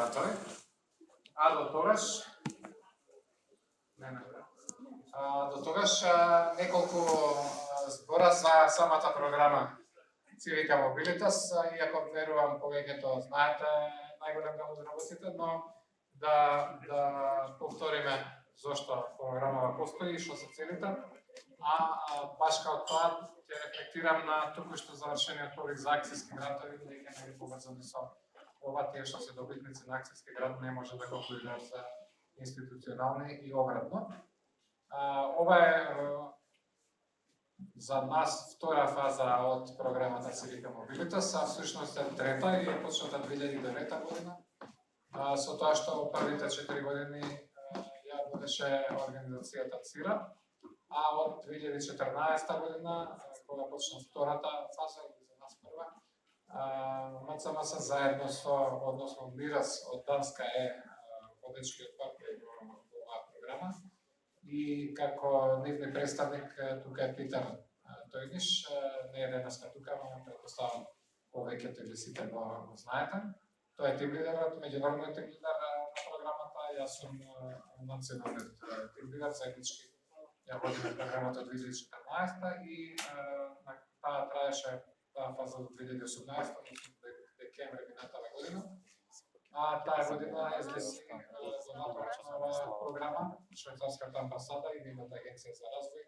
грантови. А до тогаш неколку збора за самата програма Civica Mobilitas, иако верувам повеќето знаете најголем дел од работите, но да повториме зошто програмава постои и што се целите. Баш као тоа ќе рефлектирам на токушто завршениот ових за акцијски грантови, бидејќи не ги поврзани со ова тие што се добитници на акцијски грант не може да конкурираат за институционални и обратно. Ова е за нас втора фаза од програмата Civica Mobilitas, а всушност е трета и е почната 2009 година. Со тоа што првите 4 години ја водеше организацијата ЦИРА, а од 2014 година, кога почна втората фаза, или за нас прва, МЦМС заедно со, односно МИРАС од Данска е водечкиот партнер во оваа програма. И како нивни представник тука е Питер Тојниш, не е денеска тука, но претпоставам повеќето или сите го знаете. Тој е тим лидерот, меѓународниот тим лидер на програмата, јас сум националниот тим лидер, заеднички ја водиме програмата од 2014 и таа траеше таа фаза до 2018, до декември минатава година. Таа година излезе донатор на оваа програма, швајцарската амбасада и нивната агенција за развој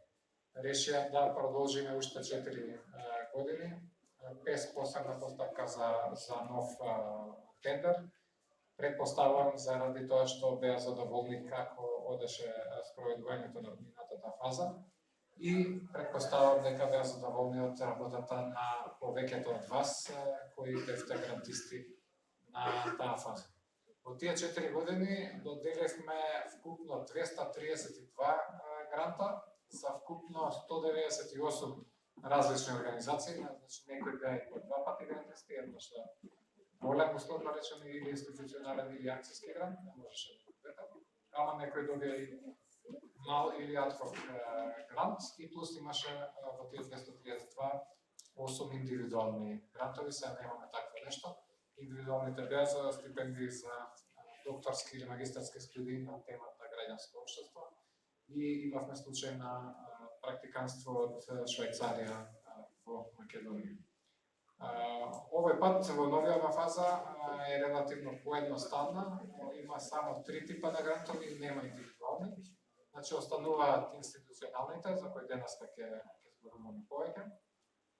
решија да продолжиме уште 4 години без посебна постапка за нов тендер. Предпоставувам заради тоа што беа задоволни како одеше спроведувањето на минатата фаза и предпоставувам дека беа задоволни од работата на повеќето од вас кои бевте грантисти на таа фаза. Во тие 4 години доделевме вкупно 232 гранта за вкупно 198 различни организации, значи некои беа и по 2 пати грантисти, еднаш голем условно речено или институционален или акцијски грант, не можеше да двете, ама некој добија и мал или адхок грант и плюс имаше во тие 232 8 индивидуални грантови, сега немаме такво нешто. Индивидуалните беа за стипендии за докторски или магистарски студии на темата граѓанско општество и имавме случај на практиканство од Швајцарија во Македонија. Овој пат во новиот фаза е релативно поедноставна, има само 3 типа на грантови, нема индивидуални. Значи остануваат институционалните, за кои денеска ќе зборуваме повеќе,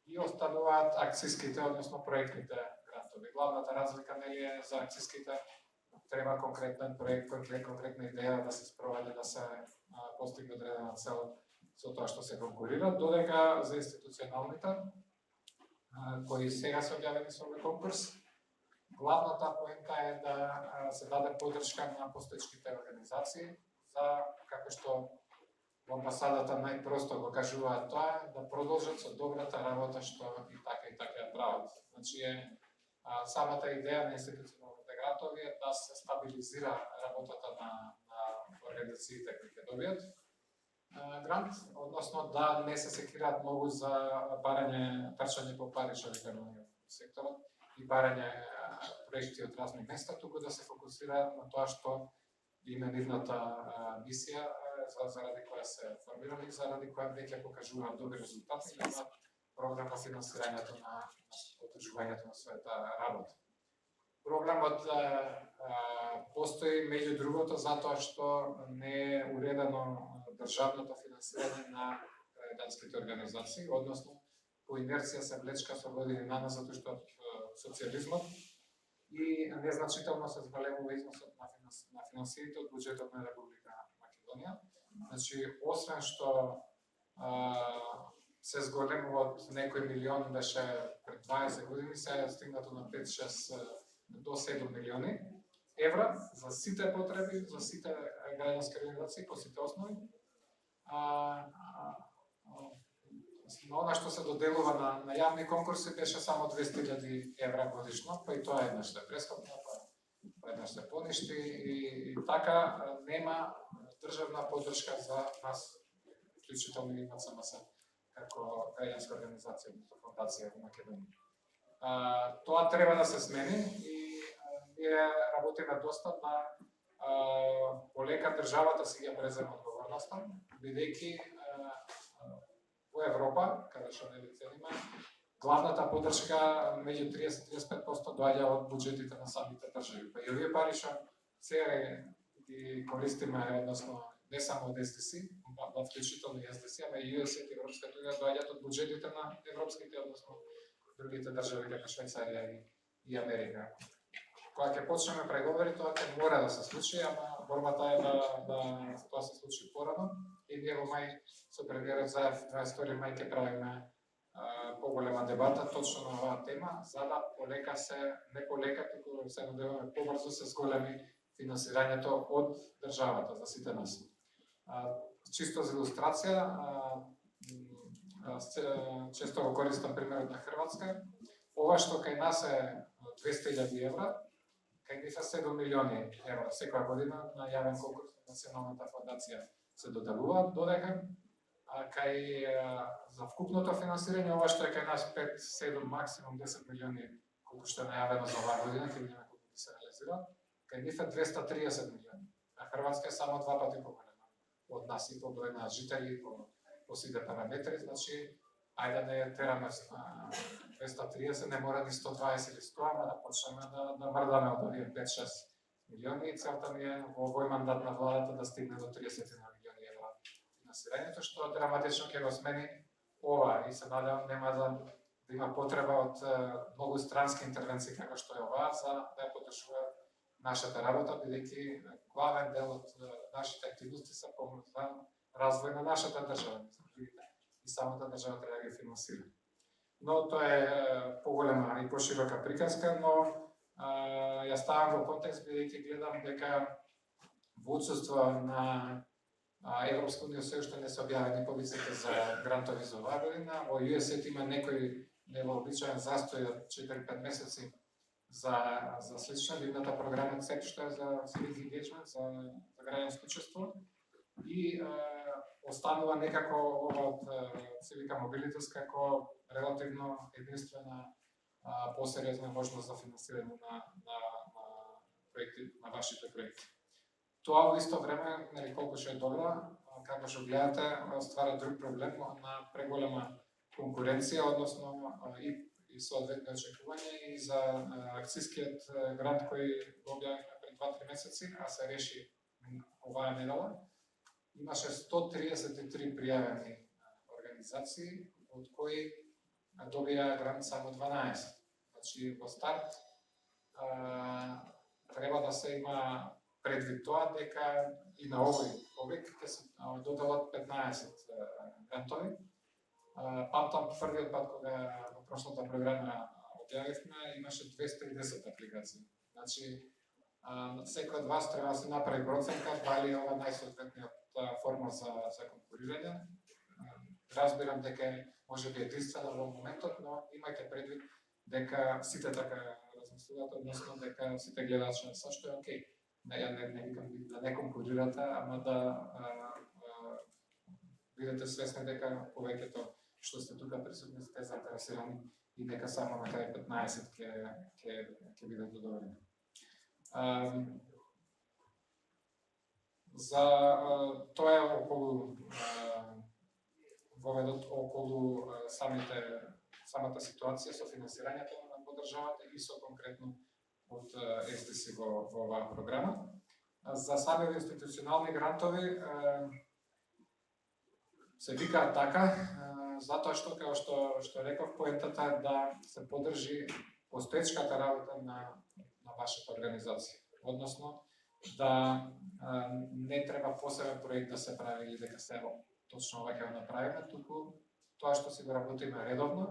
и остануваат акцијските, односно проектните грантови. Главната разлика нели е за акцијските треба конкретен проект, конкретна идеја да се спроведе, да се постигне одредена цел со тоа што се конкурира, додека за институционалните кои сега се објавени со овој конкурс, главната поента е да се даде поддршка на постоечките организации за, како што во амбасадата најпросто го кажуваат тоа, да продолжат со добрата работа што и така ја прават. Значи самата идеја на институционалните грантови е да се стабилизира работата на организациите кои ќе добијат грант, односно да не се секираат многу за барање, трчање по пари, што викаме во секторот, и барање проекти од разни места, туку да се фокусираат на тоа што им е нивната мисија, заради која се формирани, заради која веќе покажуваат добри резултати и имаат програм на финансирањето на одржувањето на својата работа. Проблемот постои меѓу другото затоа што не е уредено државното финансирање на граѓанските организации, односно по инерција се влечка со години наназад уште од социјализмот и незначително се зголемува износот на финансиите од буџетот на Република Македонија. Значи, освен што се зголемува од некој милион, беше пред 20 години, сега е стигнато на 5-6 до 7 милиони евра за сите потреби, за сите граѓански организации, по сите основи. Но она што се доделува на јавни конкурси беше само 200.000 евра годишно, па и тоа еднаш е прескапно, па еднаш се поништи и така нема државна поддршка за нас, вклучително и МЦМС, како граѓанска организација, фондација во Македонија. Тоа треба да се смени и ние работиме доста на полека државата си ја презема одговорноста, бидејќи во Европа, каде што не цениме, главната поддршка меѓу 30-35% доаѓа од буџетите на самите држави. Па и овие пари што сега ги користиме, односно не само од SDC, па вклучително и SDC, ама и USAID и Европската унија доаѓаат од буџетите на европските, односно другите држави како Швајцарија и Америка. Кога ќе почнеме преговори, тоа ќе мора да се случи, ама борбата е да тоа се случи порано и ние во мај со премиерот Заев 22 мај ќе правиме поголема дебата точно на оваа тема, за да полека не полека, туку се надеваме побрзо се зголеми финансирањето од државата за сите нас. Чисто за илустрација, често го користам примерот на Хрватска. Ова што кај нас е 200.000 евра, кај нив е 7 милиони евра секоја година на јавен конкурс на Националната фондација се доделуваат, додека кај за вкупното финансирање ова што е кај нас 5, 7, максимум 10 милиони колку што е најавено за оваа година, ќе видиме колку ќе се реализира, кај нив е 230 милиони. А Хрватска е само 2 пати поголема од нас и по број на жители, по сите параметри, значи ајде да не тераме 230, не мора ни 120 или 100, ама да почнеме да мрдаме од овие 5-6 милиони и целта ми е во овој мандат на владата да стигне до 30 милиони евра финансирањето, што драматично ќе го смени ова и се надевам нема да има потреба од многу странски интервенции како што е оваа за да ја поддржува нашата работа, бидејќи главен дел од нашите активности се за развој на нашата држава. И самата држава треба да ги финансира. Но тоа е поголема и поширока приказка, но ја ставам во контекст бидејќи гледам дека во отсуство на Европска унија се уште не се објавени повиците за грантови за оваа година. Во USAID има некој невообичаен застој од 4-5 месеци за слична видната програма CEP, што е за Civic Engagement, за граѓанско учество. И останува некако ова од Civica Mobilitas како релативно единствена посериозна можност за финансирање на проекти, на вашите проекти. Тоа во исто време, нели колку што е добро, како што гледате, ствара друг проблем на преголема конкуренција, односно и соодветни очекувања и за акцискиот грант кој го објавивме пред 2-3 месеци, а се реши оваа недела. Имаше 133 пријавени организации, од кои добија грант само 12. Значи, во старт треба да се има предвид тоа дека и на овој повик ќе се доделат 15 грантови. Памтам првиот пат кога во прошлата програма објавивме, имаше 210 апликации. Значи, секој од вас треба да се направи проценка дали ова најсоодветниот форма за конкурирање. Разбирам дека може би единствено во моментот, но имајте предвид дека сите така размислуваат, односно дека сите гледачи се што е окей. Не викам да не конкурирате, ама да бидете свесни дека повеќето што сте тука присутни сте заинтересирани и дека само на крај 15 ќе бидат одобрени. За тоа е околу воведот околу самата ситуација со финансирањето на државата и со конкретно од SDC во оваа програма. За самите институционални грантови се викаат така, затоа што, како што реков, поентата е да се поддржи постоечката работа на вашата организација. Односно, да не треба посебен проект да се прави или дека се точно ова ќе го направиме, туку тоа што си го работиме редовно,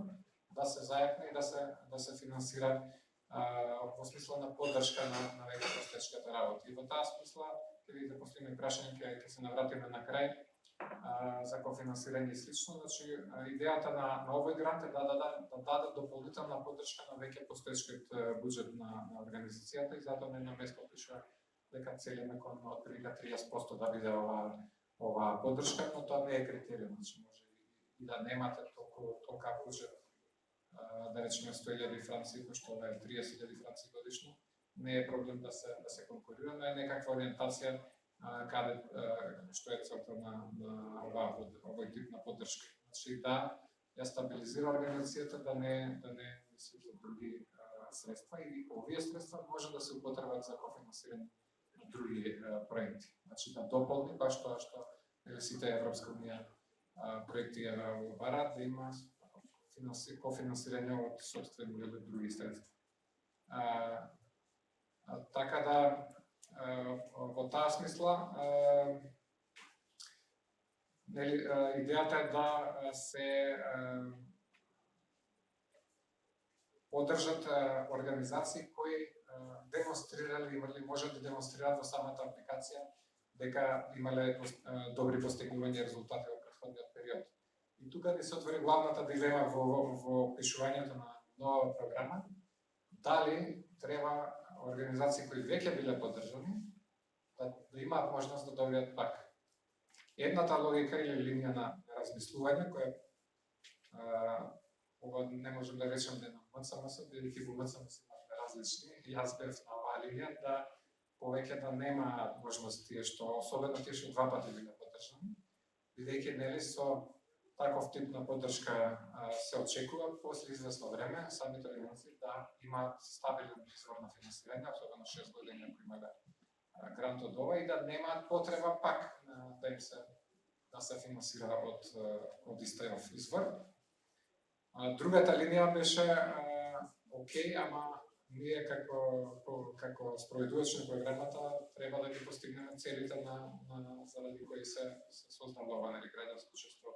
да се зајакне и да се финансира во смисла на поддршка на веќе постоечката работа. И во таа смисла, ќе видите последно прашање, ќе се навратиме на крај за кофинансирање и слично. Значи, идејата на овој грант е да даде дополнителна поддршка на веќе постоечкиот буџет на организацијата и затоа на едно место пишува дека целиме кон отприлика 30% да биде оваа поддршка, но тоа не е критериум. Значи, може и да немате толка буџет, да речеме 100.000 франци, што е 30.000 франци годишно, не е проблем да се конкурира, но е некаква ориентација каде што е целта на овој тип на поддршка. Значи да ја стабилизира организацијата, да не мисли за други средства и овие средства може да се употребат за кофинансирање на други проекти. Значи да дополни баш тоа што сите Европска унија проекти ја бараат, да има кофинансирање од собствени или други средства. Така да во таа смисла идејата е да се поддржат организации кои демонстрирале или можат да демонстрираат во самата апликација дека имале добри постигнувања резултати во претходниот период. И тука ни се отвори главната дилема во пишувањето на нова програма, дали треба организации кои веќе биле поддржани да имаат можност да добијат пак. Едната логика или линија на размислување, која ова не можем да речем на МЦМС, бидејќи во МЦМС имаме различни, и јас бев на оваа линија, да повеќе да нема можност тие што, особено тие што два пати биле поддржани, бидејќи нели со таков тип на поддршка се очекува после известно време самите организации да имаат стабилен извор на финансирање, особено 6 години ако имале грант од ова, и да немаат потреба пак да се финансира од истиот извор. Другата линија беше окей, ама ние како спроведувач на програмата треба да ги постигнеме целите заради кои се создава ова граѓанско општество,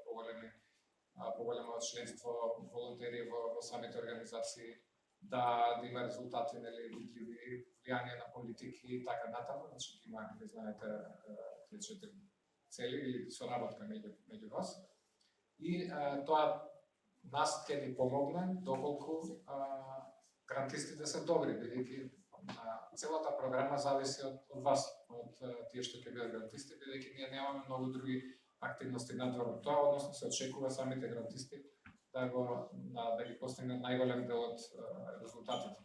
поголемо членство, волонтери во самите организации, да има резултати, видливи, влијание на политики и така натаму, значи има, знаете, тие 4 цели или соработка меѓу вас. И тоа нас ќе ни помогне доколку грантистите се добри, бидејќи целата програма зависи од вас, од тие што ќе бидат грантисти, бидејќи ние немаме многу други активности надвор од тоа, односно се очекува самите грантисти да ги постигнат најголем дел од резултатите.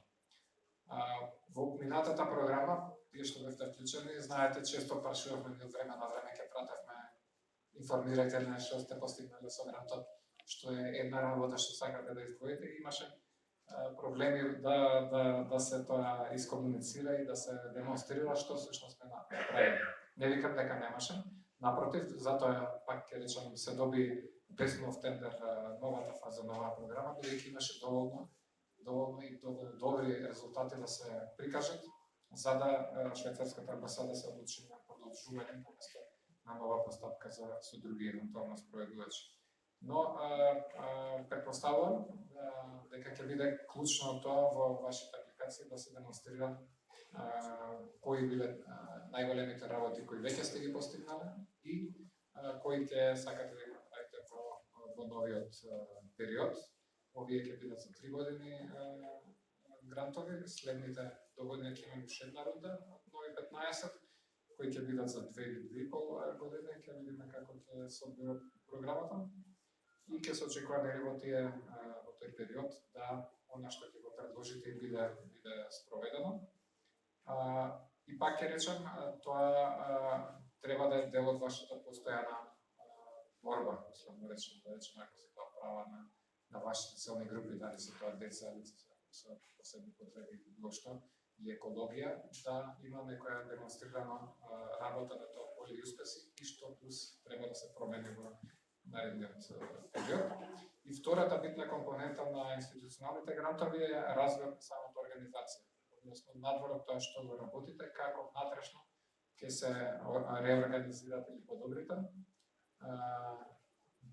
Во минатата програма, тие што бевте вклучени, знаете, често прашувавме од време на време, ќе пратевме, информирајте на што сте постигнале со грантот, што е една работа што сакате да издвоите, имаше проблеми да се тоа искомуницира и да се демонстрира што всушност сме направили. Не викам дека немаше, напротив, затоа пак ќе речам се доби без нов тендер новата фаза на оваа програма, бидејќи имаше доволно и добри резултати да се прикажат, за да швајцарската амбасада се одлучи на продолжување наместо на нова постапка со други евентуално спроведувачи. Но претпоставувам дека ќе биде клучно тоа во вашите апликации да се демонстрира кои биле најголемите работи кои веќе сте ги постигнале и кои ќе сакате да ги направите во новиот период. Овие ќе бидат за 3 години грантови, следните догодина ќе имаме уште една рунда од нови 15, кои ќе бидат за 2 или 2,5 години, ќе видиме како ќе се одвива програмата и ќе се очекува во тој период да она што ќе го предложите биде спроведено. И пак ќе речем, тоа треба да е дел од вашата постојана борба, условно речем, ако се тоа права на вашите целни групи, дали се тоа деца, лица со посебни потреби, било што, и екологија, да има некоја демонстрирана работа на тоа поле и успеси и што плюс треба да се промени во наредниот период. И втората битна компонента на институционалните грантови е развојот на самата организација. Односно, надвор од тоа што го работите, како внатрешно ќе се реорганизирате или подобрите,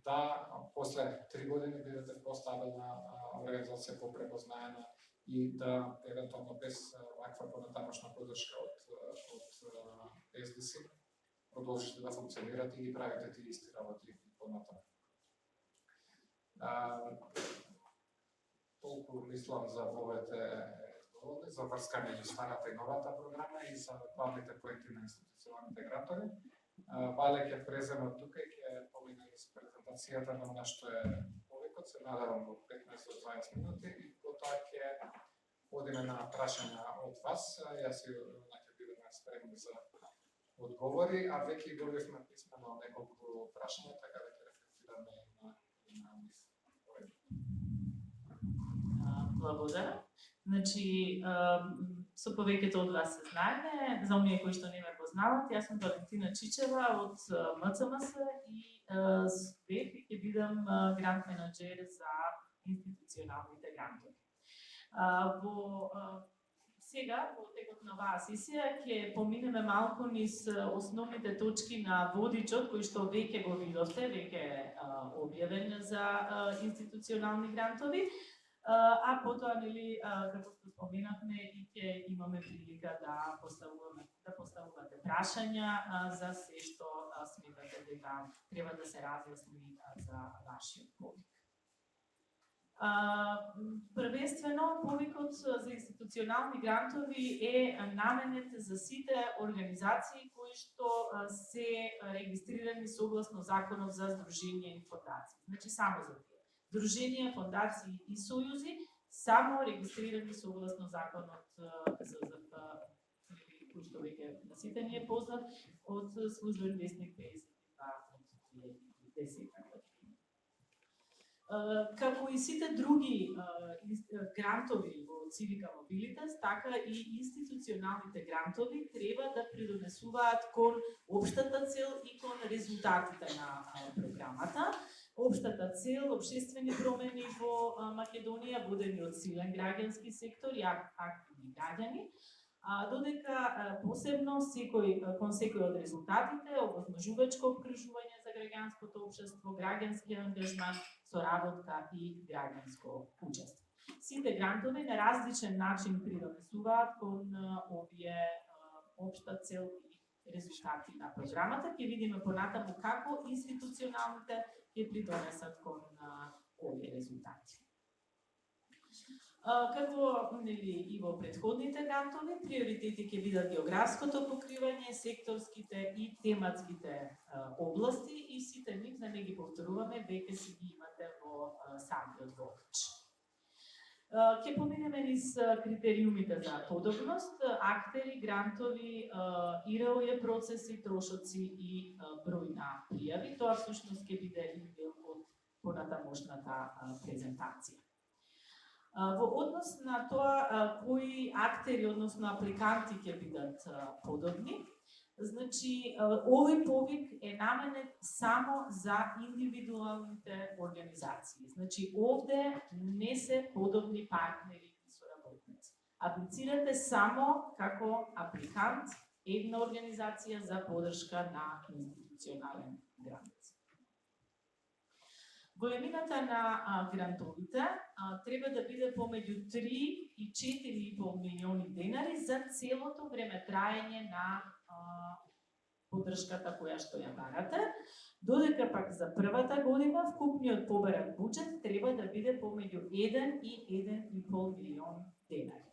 да после 3 години бидете постабилна организација, попрепознаена и да евентуално без ваква понатамошна поддршка од SDC продолжите да функционирате и правите тие исти работи понатаму. Толку мислам за овите за врска меѓу старата и новата програма и за главните поенти на институционалните грантови. Вале ќе преземе од тука и ќе помине с презентацијата на она што е повикот, се надевам во 15-20 минути и потоа ќе одиме на прашања од вас. Јас ќе бидеме спремни за одговори, а веќе добивме писмено неколку прашања, така да ќе рефлектираме на нив. Благодарам. Значи, со повеќето од вас се знаеме, за оние кои што не ме познават, јас сум Валентина Чичева од МЦМС и ќе бидам грант менаџер за институционалните грантови. Сега, во текот на оваа сесија, ќе поминеме малку низ основните точки на водичот, кој што веќе го видовте, веќе објавен за институционални грантови, а потоа, нели, како што споменавме, и ќе имаме прилика да поставувате прашања за се што сметате дека треба да се разјасни за вашиот повик. Првенствено, повикот за институционални грантови е наменет за сите организации кои што се регистрирани согласно Законот за здруженија и фондации. Значи, само за тие. Здруженија, фондации и сојузи, само регистрирани согласно Законот ЗЗФ, кој што веќе на сите ни е познат, од Службен весник 52 од 2010 година. Како и сите други грантови во Civica Mobilitas, така и институционалните грантови треба да придонесуваат кон општата цел и кон резултатите на програмата. Општата цел, обштествени промени во Македонија, водени од силен граѓански сектор и активни граѓани, додека посебно кон секој од резултатите, овозможувачко обкружување за граѓанското општество, граѓански ангажман, соработка и граѓанско учество. Сите грантови на различен начин придонесуваат кон овие општа цел и резултати на програмата. Ќе видиме понатаму како институционалните ќе придонесат кон овие резултати. Како и во претходните грантови, приоритети ќе бидат географското покривање, секторските и тематските области и сите нив, да не ги повторуваме, веќе си ги имате во самиот водич. Ќе поминеме низ критериумите за подобност, актери, грантови, ИРО процеси, трошоци и број на пријави. Тоа всушност ќе биде и дел од понатамошната презентација. Во однос на тоа кои актери, односно апликанти ќе бидат подобни, значи овој повик е наменет само за индивидуалните организации. Значи овде не се подобни партнери и соработници. Аплицирате само како апликант една организација за поддршка на институционален грант. Големината на грантовите треба да биде помеѓу 3 и 4,5 милиони денари за целото време траење на поддршката која што ја барате, додека пак за првата година вкупниот побаран буџет треба да биде помеѓу 1 и 1,5 милион денари.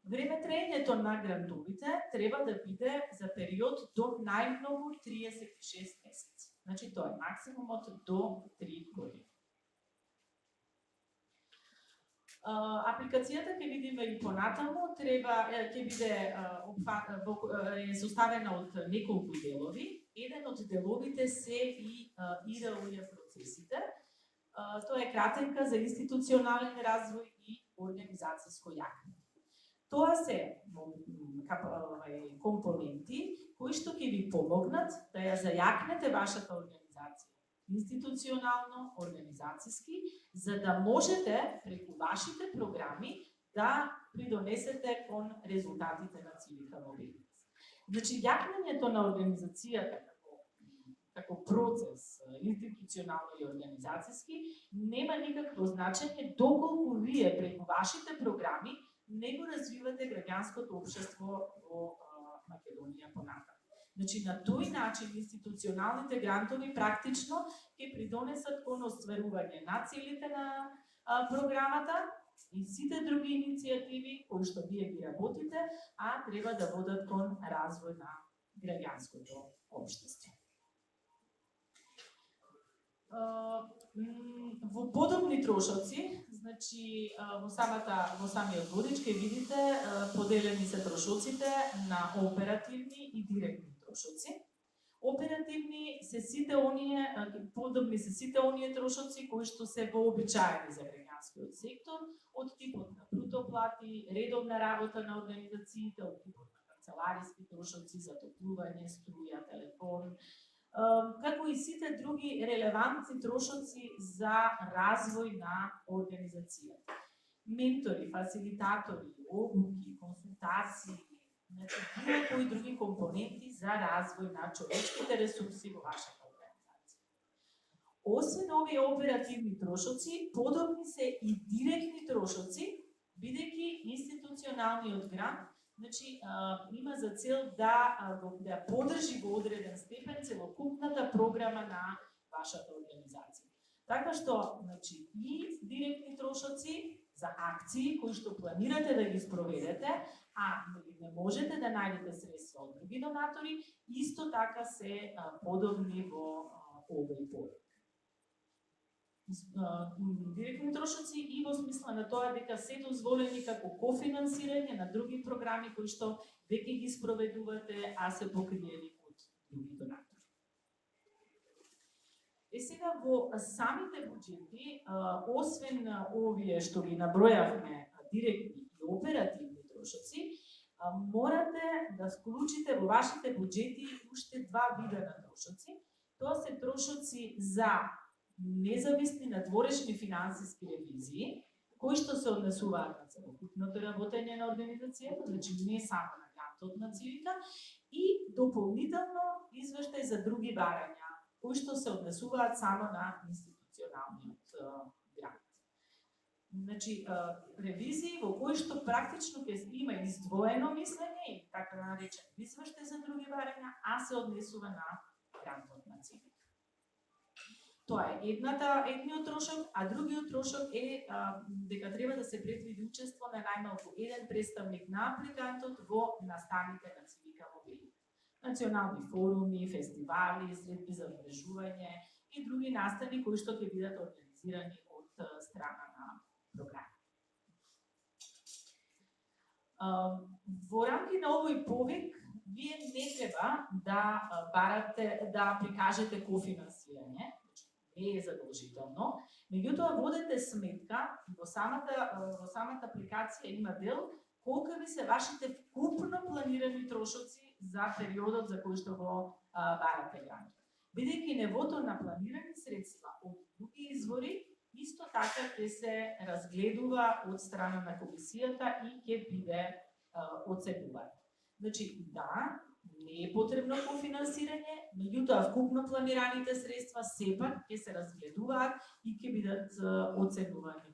Време траењето на грантовите треба да биде за период до најмногу 36 месеци. Значи тоа е максимумот до 3 години. Апликацијата ќе видиме и понатаму, ќе биде составена од неколку делови. Еден од деловите се и ИРО процесите. Тоа е кратенка за институционален развој и организацијско јакнење. Тоа се компоненти кои што ќе ви помогнат да ја зајакнете вашата организација институционално, организацијски, за да можете преку вашите програми да придонесете кон резултатите на Civica Mobilitas. Значи, јакнењето на организацијата како процес институционално и организацијски нема никакво значење доколку вие преку вашите програми не го развивате граѓанското општество во Македонија понатаму. Значи, на тој начин институционалните грантови практично ќе придонесат кон остварување на целите на програмата и сите други иницијативи кои што вие ги работите, а треба да водат кон развој на граѓанското општество. Во подобни трошоци, значи во самиот водич ќе видите поделени се трошоците на оперативни и директни трошоци. Оперативни се сите оние, подобни се сите оние трошоци кои што се вообичаени за граѓанскиот сектор, од типот на бруто плати, редовна работа на организациите, од типот на канцелариски трошоци, затоплување, струја, телефон, како и сите други релевантни трошоци за развој на организацијата. Ментори, фасилитатори, обуки, консултации, значи било кои други компоненти за развој на човечките ресурси во вашата организација. Освен овие оперативни трошоци, подобни се и директни трошоци, бидејќи институционалниот грант значи, има за цел да подржи во одреден степен целокупната програма на вашата организација. Така што, значи, и директни трошоци за акции кои што планирате да ги спроведете, а не можете да најдете средства од други донатори, исто така се подобни во овој подобни. Директни трошоци и во смисла на тоа дека се дозволени како кофинансирање на други програми кои што веќе ги спроведувате, а се покриени од други донатори. Сега во самите буџети, освен овие што ги набројавме директни и оперативни трошоци, морате да вклучите во вашите буџети уште два вида на трошоци. Тоа се трошоци за независни надворешни финансиски ревизии, кои што се однесуваат на целокупното работење на организацијата, значи не само на грантот на ЦИВИК, и дополнително извештај за други барања, кои што се однесуваат само на институционалниот грант. Значи, ревизии во кои што практично ќе има издвоено мислење и така наречен извештај за други барања, а се однесува на грантот на ЦИВИК. Тоа е едниот трошок, а другиот трошок е дека треба да се предвиди учество на најмалку еден представник на апликантот во настаните на ЦИВИК во Белина. Национални форуми, фестивали, средби за вмрежување и други настани кои што ќе бидат организирани од страна на програми. Во рамки на овој повик, вие не треба да барате, да прикажете кофинансирање, не е задолжително, меѓутоа водете сметка, во самата апликација има дел колку ви се вашите вкупно планирани трошоци за периодот за кој што го барате грант. Бидејќи нивото на планирани средства од други извори, исто така ќе се разгледува од страна на комисијата и ќе биде оценуван. Значи, да, не е потребно кофинансирање, меѓутоа вкупно планираните средства сепак ќе се разгледуваат и ќе бидат оценувани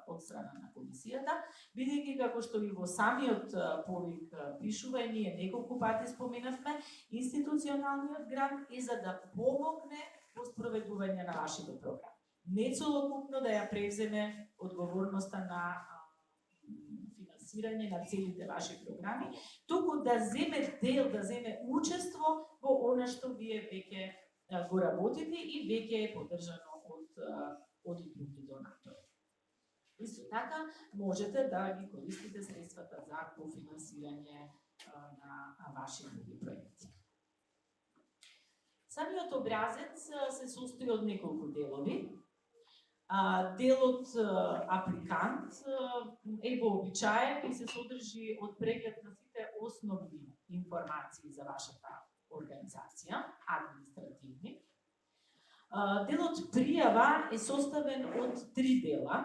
од страна на комисијата, бидејќи како што и во самиот повик пишува и ние неколку пати споменавме, институционалниот грант е за да помогне во спроведување на вашите програми. Не целокупно да ја превземе одговорноста на финансирање на целите ваши програми, туку да земе дел, да земе учество во она што вие веќе го работите и веќе е поддржано од други донатори. Исто така, можете да ги користите средствата за кофинансирање на ваши други проекти. Самиот образец се состои од неколку делови. Делот апликант е вообичаен и се содржи од преглед на сите основни информации за вашата организација, административни. Делот пријава е составен од 3 дела.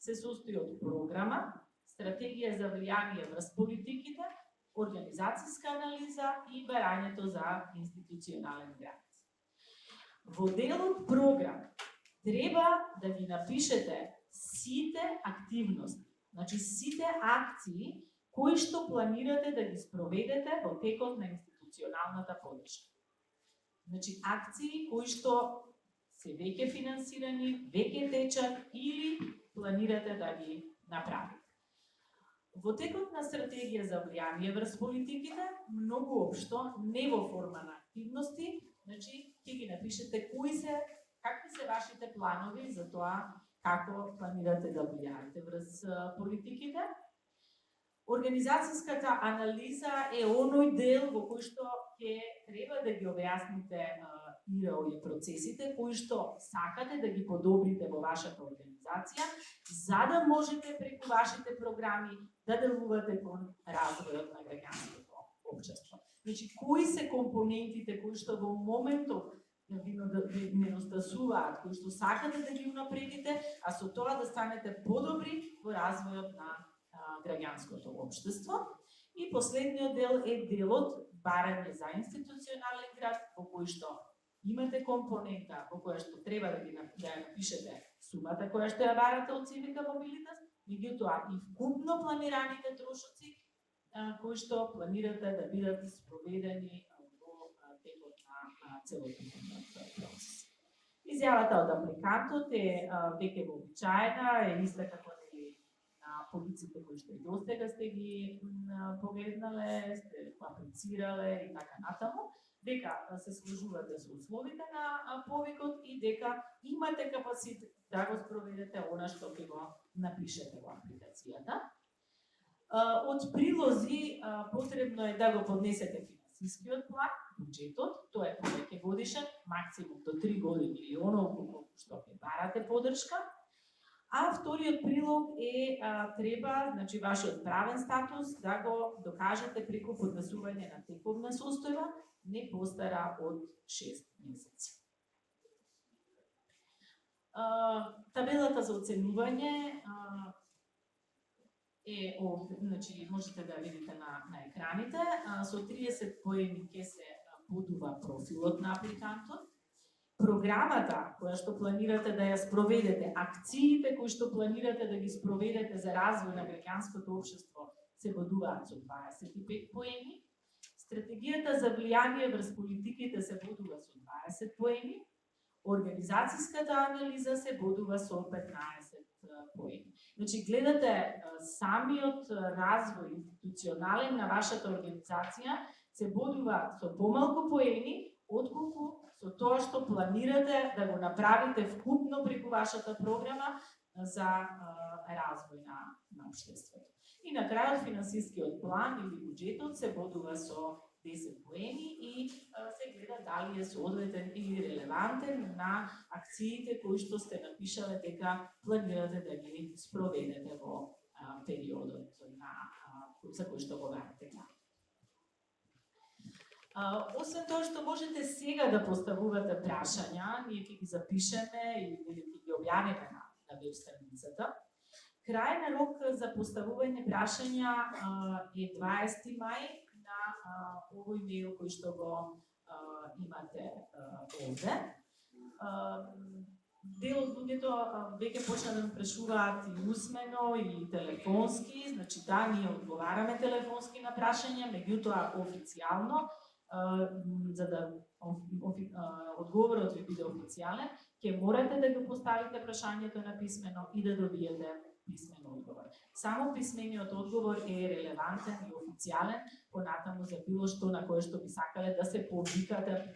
Се состои од програма, стратегија за влијание врз политиките, организацијска анализа и барањето за институционален грант. Во делот програма треба да ги напишете сите активности, значи сите акции кои што планирате да ги спроведете во текот на институционалната поддршка. Значи акции кои што се веќе финансирани, веќе течат или планирате да ги направите. Во текот на стратегија за влијание врз политиките, многу општо, не во форма на активности, значи ќе ги напишете кои се какви се вашите планови за тоа како планирате да влијаете врз политиките? Организацијската анализа е оној дел во кој што ќе треба да ги објасните ИРО и процесите кои што сакате да ги подобрите во вашата организација, за да можете преку вашите програми да делувате кон развојот на граѓанското општество. Значи, кои се компонентите кои што во моментот ви недостасуваат, кои што сакате да ги унапредите, а со тоа да станете подобри во развојот на граѓанското општество. И последниот дел е делот барање за институционален град, во кој што имате компонента во која што треба да ја напишете сумата која што ја барате од Civica Mobilitas, меѓутоа и вкупно планираните трошоци кои што планирате да бидат спроведени во текот на целокупниот процес. Изјавата од апликантот е веќе вообичаена, е иста како на полиците кои што и достега сте ги погледнале, сте аплицирале и така натаму, дека се сложувате со условите на повикот и дека имате капацитет да го спроведете она што ќе го напишете во апликацијата. Од прилози потребно е да го поднесете финансискиот план, буџетот, тоа е повеќе годишен, максимум до 3 години или оноliko што ќе барате подршка. А вториот прилог е треба, значи вашиот правен статус да го докажете преку поднесување на тековна состојба, не постара од 6 месеци. Табелата за оценување е овде, значи можете да ја видите на екраните. Со 30 поени ќе се бодува профилот на апликантот. Програмата која што планирате да ја спроведете, акциите кои што планирате да ги спроведете за развој на граѓанското општество се бодуваат со 25 поени. Стратегијата за влијание врз политиките се бодува со 20 поени. Организацијската анализа се бодува со 15 поени. Значи, гледате самиот развој институционален на вашата организација се бодува со помалку поени, отколку со тоа што планирате да го направите вкупно преку вашата програма за развој на општеството. И на крајот финансискиот план или буџетот се бодува со 10 поени и се гледа дали е соодветен или релевантен на акциите кои што сте напишале дека планирате да ги спроведете во периодот за кој што го барате. Освен тоа што можете сега да поставувате прашања, ние ќе ги запишеме или ќе ги објавиме на веб страницата. Крајен рок за поставување прашања е 20 мај на овој мејл кој што го имате овде. Дел од луѓето веќе почна да ме прашуваат и усмено и телефонски, значи да, ние одговараме телефонски на прашања, меѓутоа официјално, за да одговорот ви биде официјален, ќе морате да го поставите прашањето на писмено и да добиете писмен одговор. Само писмениот одговор е релевантен и официјален понатаму за било што на кое што би сакале да се повикате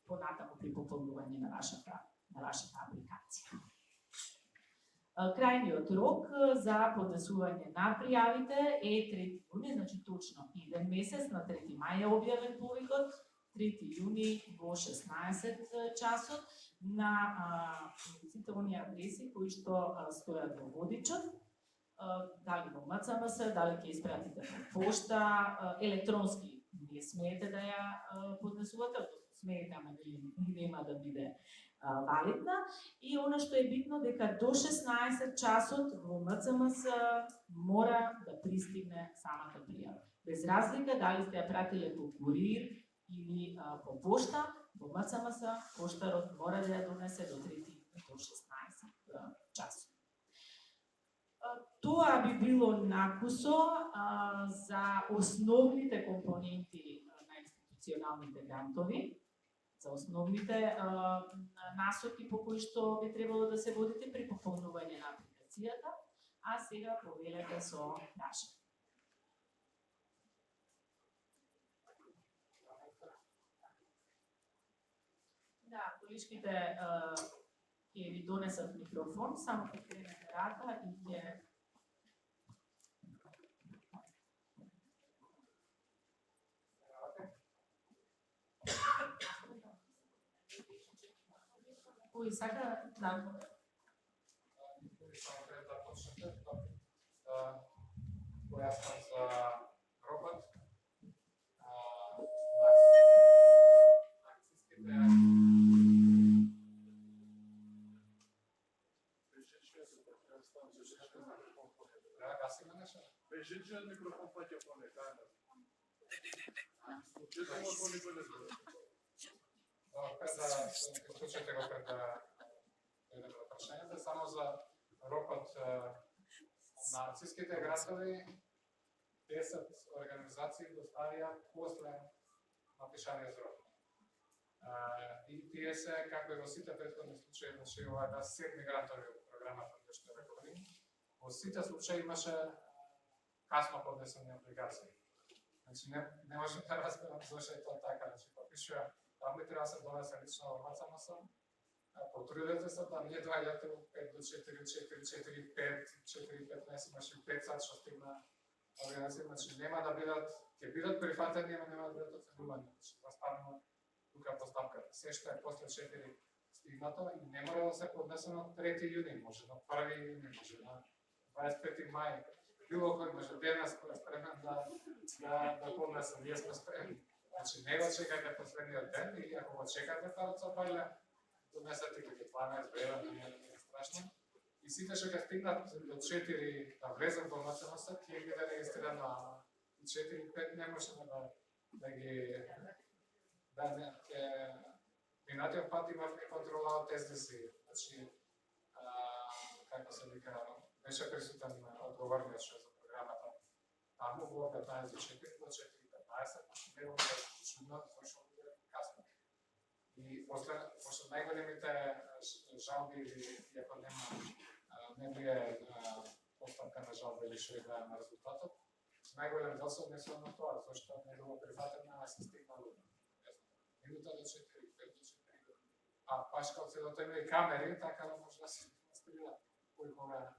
понатаму при пополнување на вашата апликација. Крајниот рок за поднесување на пријавите е 3 јуни, значи точно 1 месец, на 3 мај е објавен повикот, 3 јуни во 16 часот на сите оние адреси кои што стојат во водичот, дали во МЦМС, дали ќе испратите по пошта, електронски не смеете да ја поднесувате, смеете, ама нема да биде валидна. И она што е битно дека до 16 часот во МЦМС мора да пристигне самата пријава. Без разлика дали сте ја пратиле по курир или по пошта, во МЦМС поштарот мора да ја донесе до 3 до 16 часот. Тоа би било накусо за основните компоненти на институционалните грантови, за основните насоки по кои што би требало да се водите при пополнување на апликацијата, а сега повелете со прашање. Да, количките ќе ви донесат микрофон, само покренете рака и ќе кој сака да Само пред да почнете, да појаснам за робот. Да, гасиме нешто? Бежичниот микрофон паѓа понека, Случително то никој не збори. Пред да исклучите го пред да дојдеме до прашањата, само за робот на нациските градови 10 организации доставија после напишаниот рок. И тие се, како и во сите претходни случаи, значи ова да 7 грантови од програмата кој што рекордим. Во сите случаи имаше касно поднесени апликации. Значи не можем да разберам зошто е тоа така, значи попишува, таму треба да се донесе лично во МЦМС. Потрудете се да не доаѓате во 5 до 4, 4, 4, 5, 4, 15, имаше 5 сат што стигна организација, значи нема да бидат, ќе бидат прифатени, но нема да бидат оценувани. Значи поставено тука постапката. Се што е после 4 стигнато и не мора да се поднесено 3 јуни, може на 1 јуни, може на 25 мај. Било кој може денес кој е спремен да поднесе, ние сме спремни. Значи не го чекате последниот ден и ако го чекате парца пале, донесете ги 12 брева, не е страшно. И сите што ќе стигнат до 4 да влезат во МЦМС, ќе ги да регистрирано, а 4-5 не може да ги не минатиот пат имавме контрола од СДС. Значи како се вика, беше присутен одговорниот што за програмата. Таму во 15 до 4 до 4:15, не го чудно зашто биле касно. И после најголемите жалби или ако не бие постапка на жалба или што играе на резултатот, најголем дел се однесува на тоа, зашто не било прифатено, а се стигнало минута до 4, 5 до 4. А паш како целото има и камери, така да може да се стигна кој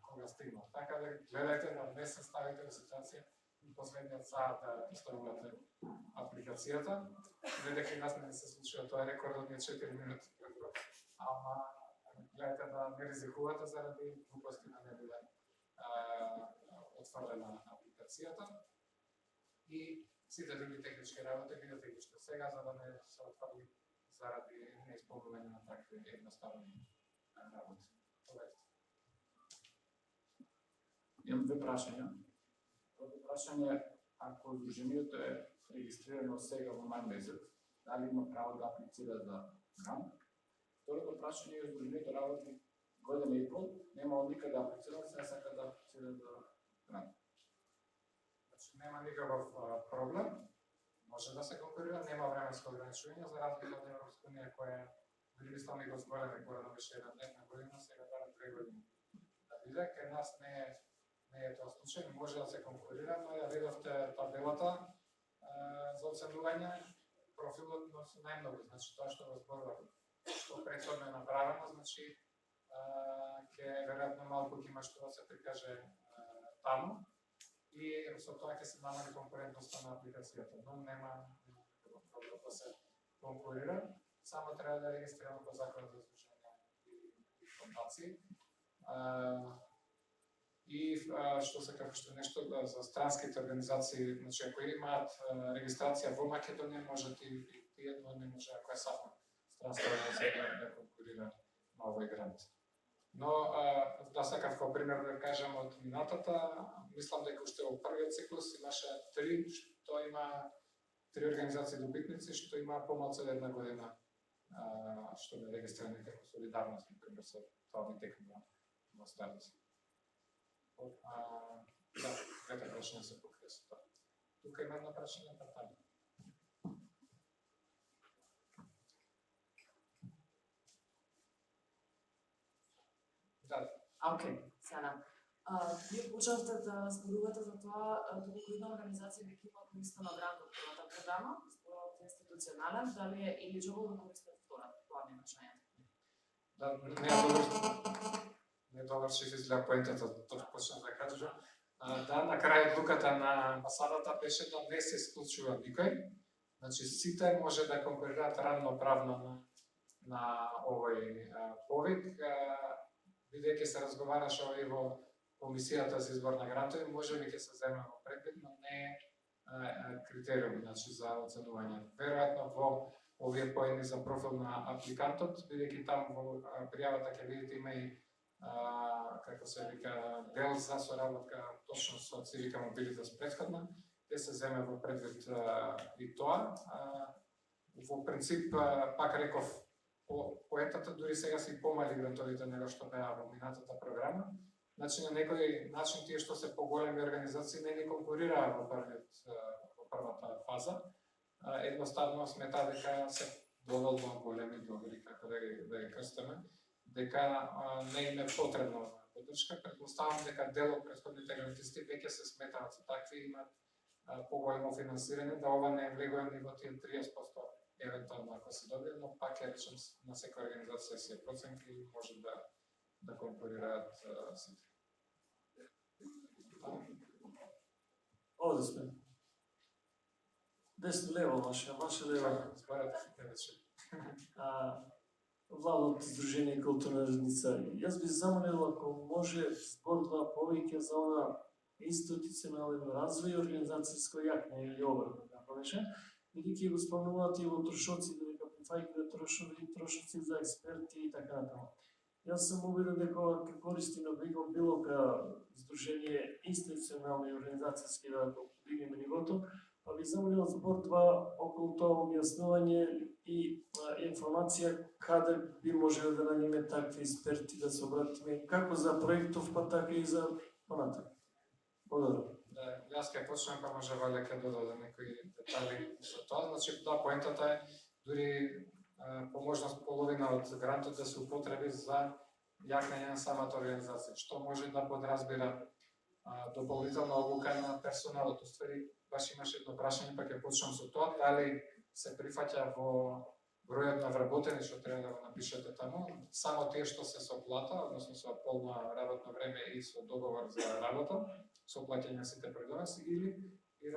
кога стигна. Така да гледајте да не се ставите во ситуација и последниот саат да поставувате апликацијата. Дека и нас не се случува тоа рекордот е 4 минути пред рок. Ама гледате да не ризикувате заради глупости да не биде отврлена апликацијата. И сите други технички работи видите ги што сега за да не се отврли заради неисполнување на такви едноставни работи. Имам две прашања. Првото прашање е, ако здруженијето е регистрирано сега во мај месец, дали има право да аплицира за грант? Второто прашање е, здруженијето работи година и пол, нема одлика да аплицира, се сака да аплицира за грант. Значи нема никаков проблем, може да се конкурира, нема временско ограничување за разлика од Европска унија која дори мислам и го збореме кога беше една година, сега дара 3 години. Да биде, кај нас не е тоа случај, може да се конкурира, но ја видовте табелата за оценување, профилот носи најмногу, значи тоа што го зборувам, што претходно е направено, значи ќе веројатно малку ќе има што да се прикаже таму и со тоа ќе се намали конкурентноста на апликацијата, но нема проблем да се конкурира, само треба да регистрираме по Законот за здруженја и фондации. И што се како што нешто за странските организации, значи ако имаат регистрација во Македонија, можат и тие, но не може ако е само странска организација да конкурира на овој грант. Но да сакав како пример да кажам од минатата, мислам дека уште во првиот циклус имаше 3 што има 3 организации добитници што има помалку од една година што бе регистрирани како солидарност, например, со тоа ми текна во старост. Да, двете прашања се покрија со тоа. Тука има едно прашање на Тања. Да. Окей, сега. Вие почнавте да зборувате за тоа доколку една организација веќе има користено грант од првата програма, зборувате институционален, дали е eligible да користи втората. главни прашања. Да, не довршив изгледа поентата, тоа почнав да кажам. Да, на крај одлуката на амбасадата беше да не се исклучува никој. Значи сите може да конкурираат равноправно на овој повик. Бидејќи се разговараше и во Комисијата за избор на грантови, можеби ќе се земе во предвид, но не е критериум, значи, за оценување. Веројатно во овие поени за профил на апликантот, бидејќи таму во пријавата ќе видите има и како се вика дел за соработка точно со Цивика Мобилитас претходна, ќе се земе во предвид и тоа. Во принцип, пак реков, поентата дури сега се и помали грантовите него што беа во минатата програма. Значи, на некој начин тие што се поголеми организации не ни конкурираа во првата фаза. Едноставно смета дека се доволно големи, добри, како да ги крстиме, дека не им е потребна поддршка. Предпоставам дека дел од претходните грантисти веќе се сметаат за такви, имаат поголемо финансирање, да ова не влегува ни во тие 30% евентуално ако се добие, но пак е речем на секоја организација се проценки и може да конкурираат сите. Овде сме. Десно лево ваше лево. Зборете сите вече. Владот Сдружение културна редница. Јас би замолил ако може збор два повеќе за она институционален развој и организацијско јакне или обрано, како беше, бидејќи го спомнуваат и во трошоци, дека прифаќаат трошоци за експерти и така натаму. Јас сум убеден дека ќе користи на било Сдружение институционално и организацијски да го подигнеме нивото, па би замолил збор два околу тоа објаснување и информација каде би можеле да најдеме такви експерти да се обратиме како за проектов, па така и за понатаму. Благодарам. Да, јас ќе почнем, па може Вале ќе додаде некои детали за тоа. Значи, да, поентата е дури по можност половина од грантот да се употреби за јакнење на самата организација, што може да подразбира дополнителна обука на персоналот. Уствари, баш имаше едно прашање, па ќе почнам со тоа, дали се прифаќа во бројот на вработени што треба да го напишете таму, само тие што се со плата, односно со полно работно време и со договор за работа, со плаќање сите предоноси, или и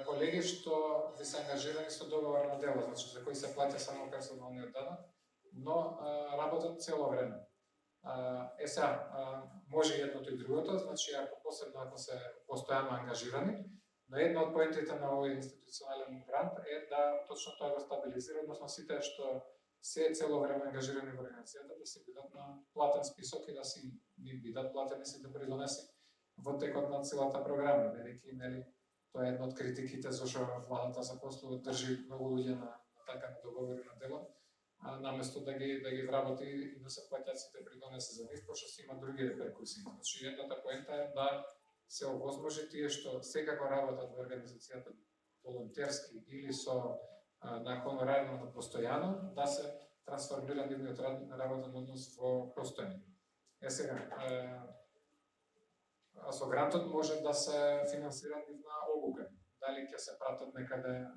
колеги што ви се ангажирани со договор на дело, значи за кои се плаќа само персоналниот данок, но работат цело време. Сега, може едното и другото, значи посебно ако се постојано ангажирани, но една од поентите на овој институционален грант е да точно тоа го стабилизира, односно сите што се цело време ангажирани во организацијата да се бидат на платен список и да си бидат платени сите придонеси во текот на целата програма, бидејќи нели тоа е една од критиките зашто владата запослува држи многу луѓе на така договори на дело, наместо да ги вработи и да се плаќаат сите придонеси за нив, пошто си има други реперкусии. Значи едната поента е да се овозможи тие што секако работат во организацијата волонтерски или со на хонорарно на постојано, да се трансформира нивниот работен однос во постојани. Сега, со грантот може да се финансира нивна обука. Дали ќе се пратат некаде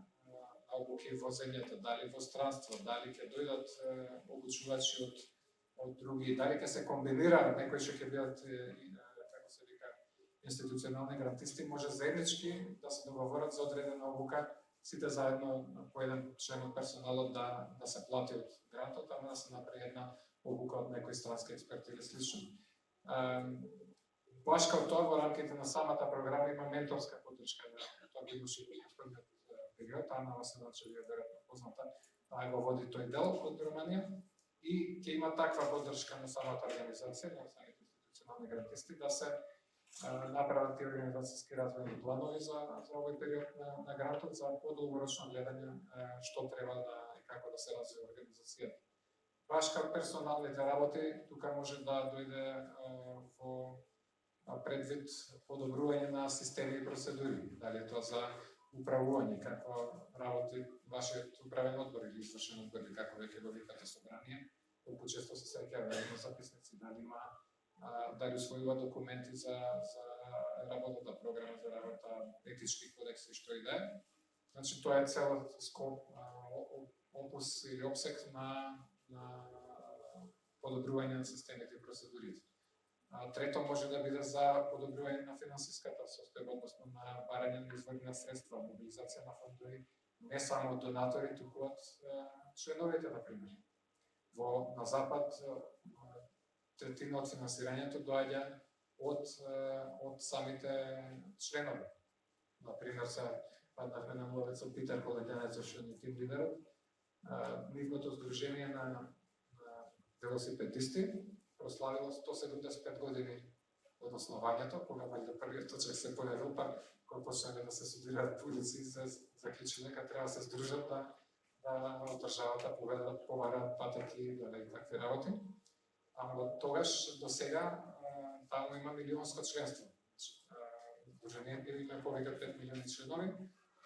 обуки во земјата, дали во странство, дали ќе дојдат обучувачи од други, дали ќе се комбинира некои што ќе бидат како се вика институционални грантисти, може заеднички да се договорат за одредена обука, сите заедно по еден член од персоналот да се плати од грантот, ама да се направи една обука од некој странски експерт или слично. Баш као тоа во рамките на самата програма има менторска поддршка, тоа би имаше и предходниот период, Ана Василович ви е веројатно позната, таа го води тој дел од Руманија и ќе има таква поддршка на самата организација, на самите институционални грантисти, да се направат и организацијски развојни планови за овој период на грантот, за подолгорочно гледање што треба и како да се развива организацијата. Баш како персоналните работи, тука може да дојде во предвид подобрување на системи и процедури, дали е тоа за управување, како работи вашиот управен одбор или извршен одбор, или како веќе го викате собрание, колку често се среќава на записници, дали усвојува документи за работата, програма за работа, етички кодекси, што и да е. Значи, тоа е целиот скоп, опус или обсек на на подобрување на системите и процедурите. Трето може да биде за подобрување на финансиската состојба, односно на барање на извори на средства, мобилизација на фондови, не само од донатори, туку од членовите, например. На Запад третина од финансирањето доаѓа од самите членови. Например, се паднахме на младецот Питер Коледенецов, што е тим лидерот. Нивното здружение на велосипедисти прославило 175 години од основањето, кога вајде првиот точек се појавил, па кога почнале да се студираат полици, се заклучи дека треба да се здружат да од државата побараат патеки и такви работи. Ама тогаш до сега таму има милионско членство. Здружението има повеќе 5 милиони членови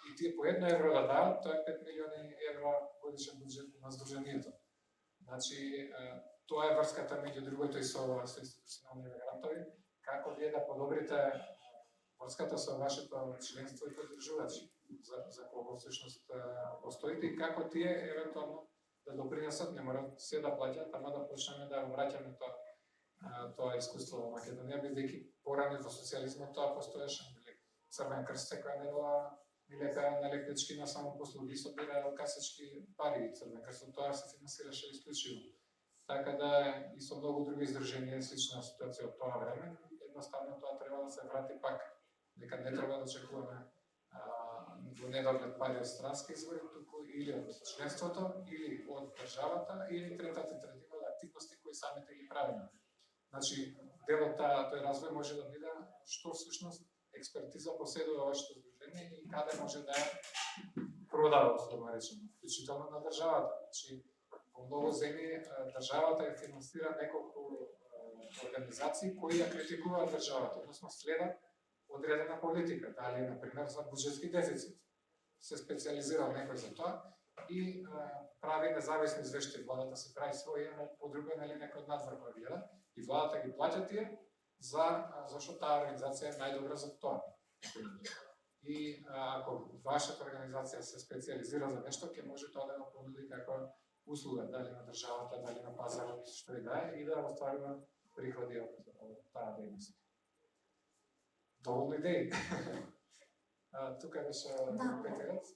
и тие по 1 евро да дават, тоа е 5 милиони евро годишен буџет на здружението. Значи, тоа е врската меѓу другото и со институционални грантови, како вие да подобрите врската со вашето членство и поддржувачи, за кого всушност постоите и како тие евентуално да допринесат, не мора се да плаќаат, ама да почнеме да враќаме тоа искуство во Македонија, бидејќи порано во социјализмот тоа постоеше. Црвен крст секоја недела милека на лекарички на самопослуги собира касечки пари. Црвен крст од тоа се финансираше исклучиво. Така да и со многу други издрженија слична ситуација од тоа време, едноставно тоа треба да се врати пак, дека не треба да очекуваме во недоглед пари од странски извори, туку или од членството, или од државата, или третата третина од активности кои самите ги правиме. Значи, дел од тој развој може да биде што всушност експертиза поседува вашето здружение и каде може да ја продава, условно речено, вклучително на државата. Значи, во многу земји државата ја финансира неколку организации кои ја критикуваат државата, односно следат одредена политика, дали например за буџетски дефицит. Се специализирал некој за тоа и прави независни извештаи. Владата се прави своја, но подруга нели некој од надвор гледа и владата ги плаќа тие зашто таа организација е најдобра за тоа. И ако вашата организација се специализира за нешто, ќе може тоа да го понуди како услуга, дали на државата, дали на пазарот, што и да е, и да остварува приходи од таа дејност. Доволно идеи. Тука беше Петерот.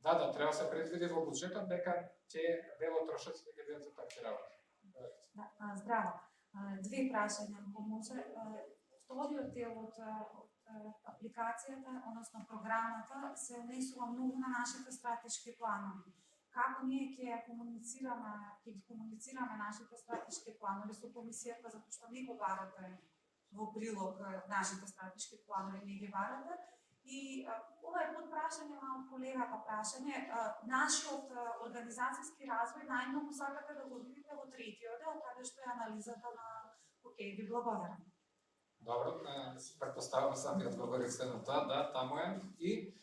Да, треба да се предвиди во буџетот дека ќе дел од трошоците ќе бидат за такви работи. Здраво. Две прашања, ако може. Вториот дел од апликацијата, односно програмата, се унесува многу на нашите стратешки планови. Како ние ќе комуницираме нашите стратешки планови со комисијата, затоа што не го барате во прилог нашите стратешки планови, не ги барате. И ова е подпрашање на колегата прашање. Нашиот организацијски развој најмногу сакате да го видите во третиот дел, каде што е анализата на ви благодарам. Добро, претпоставувам сами одговорив се на тоа, да, таму е. И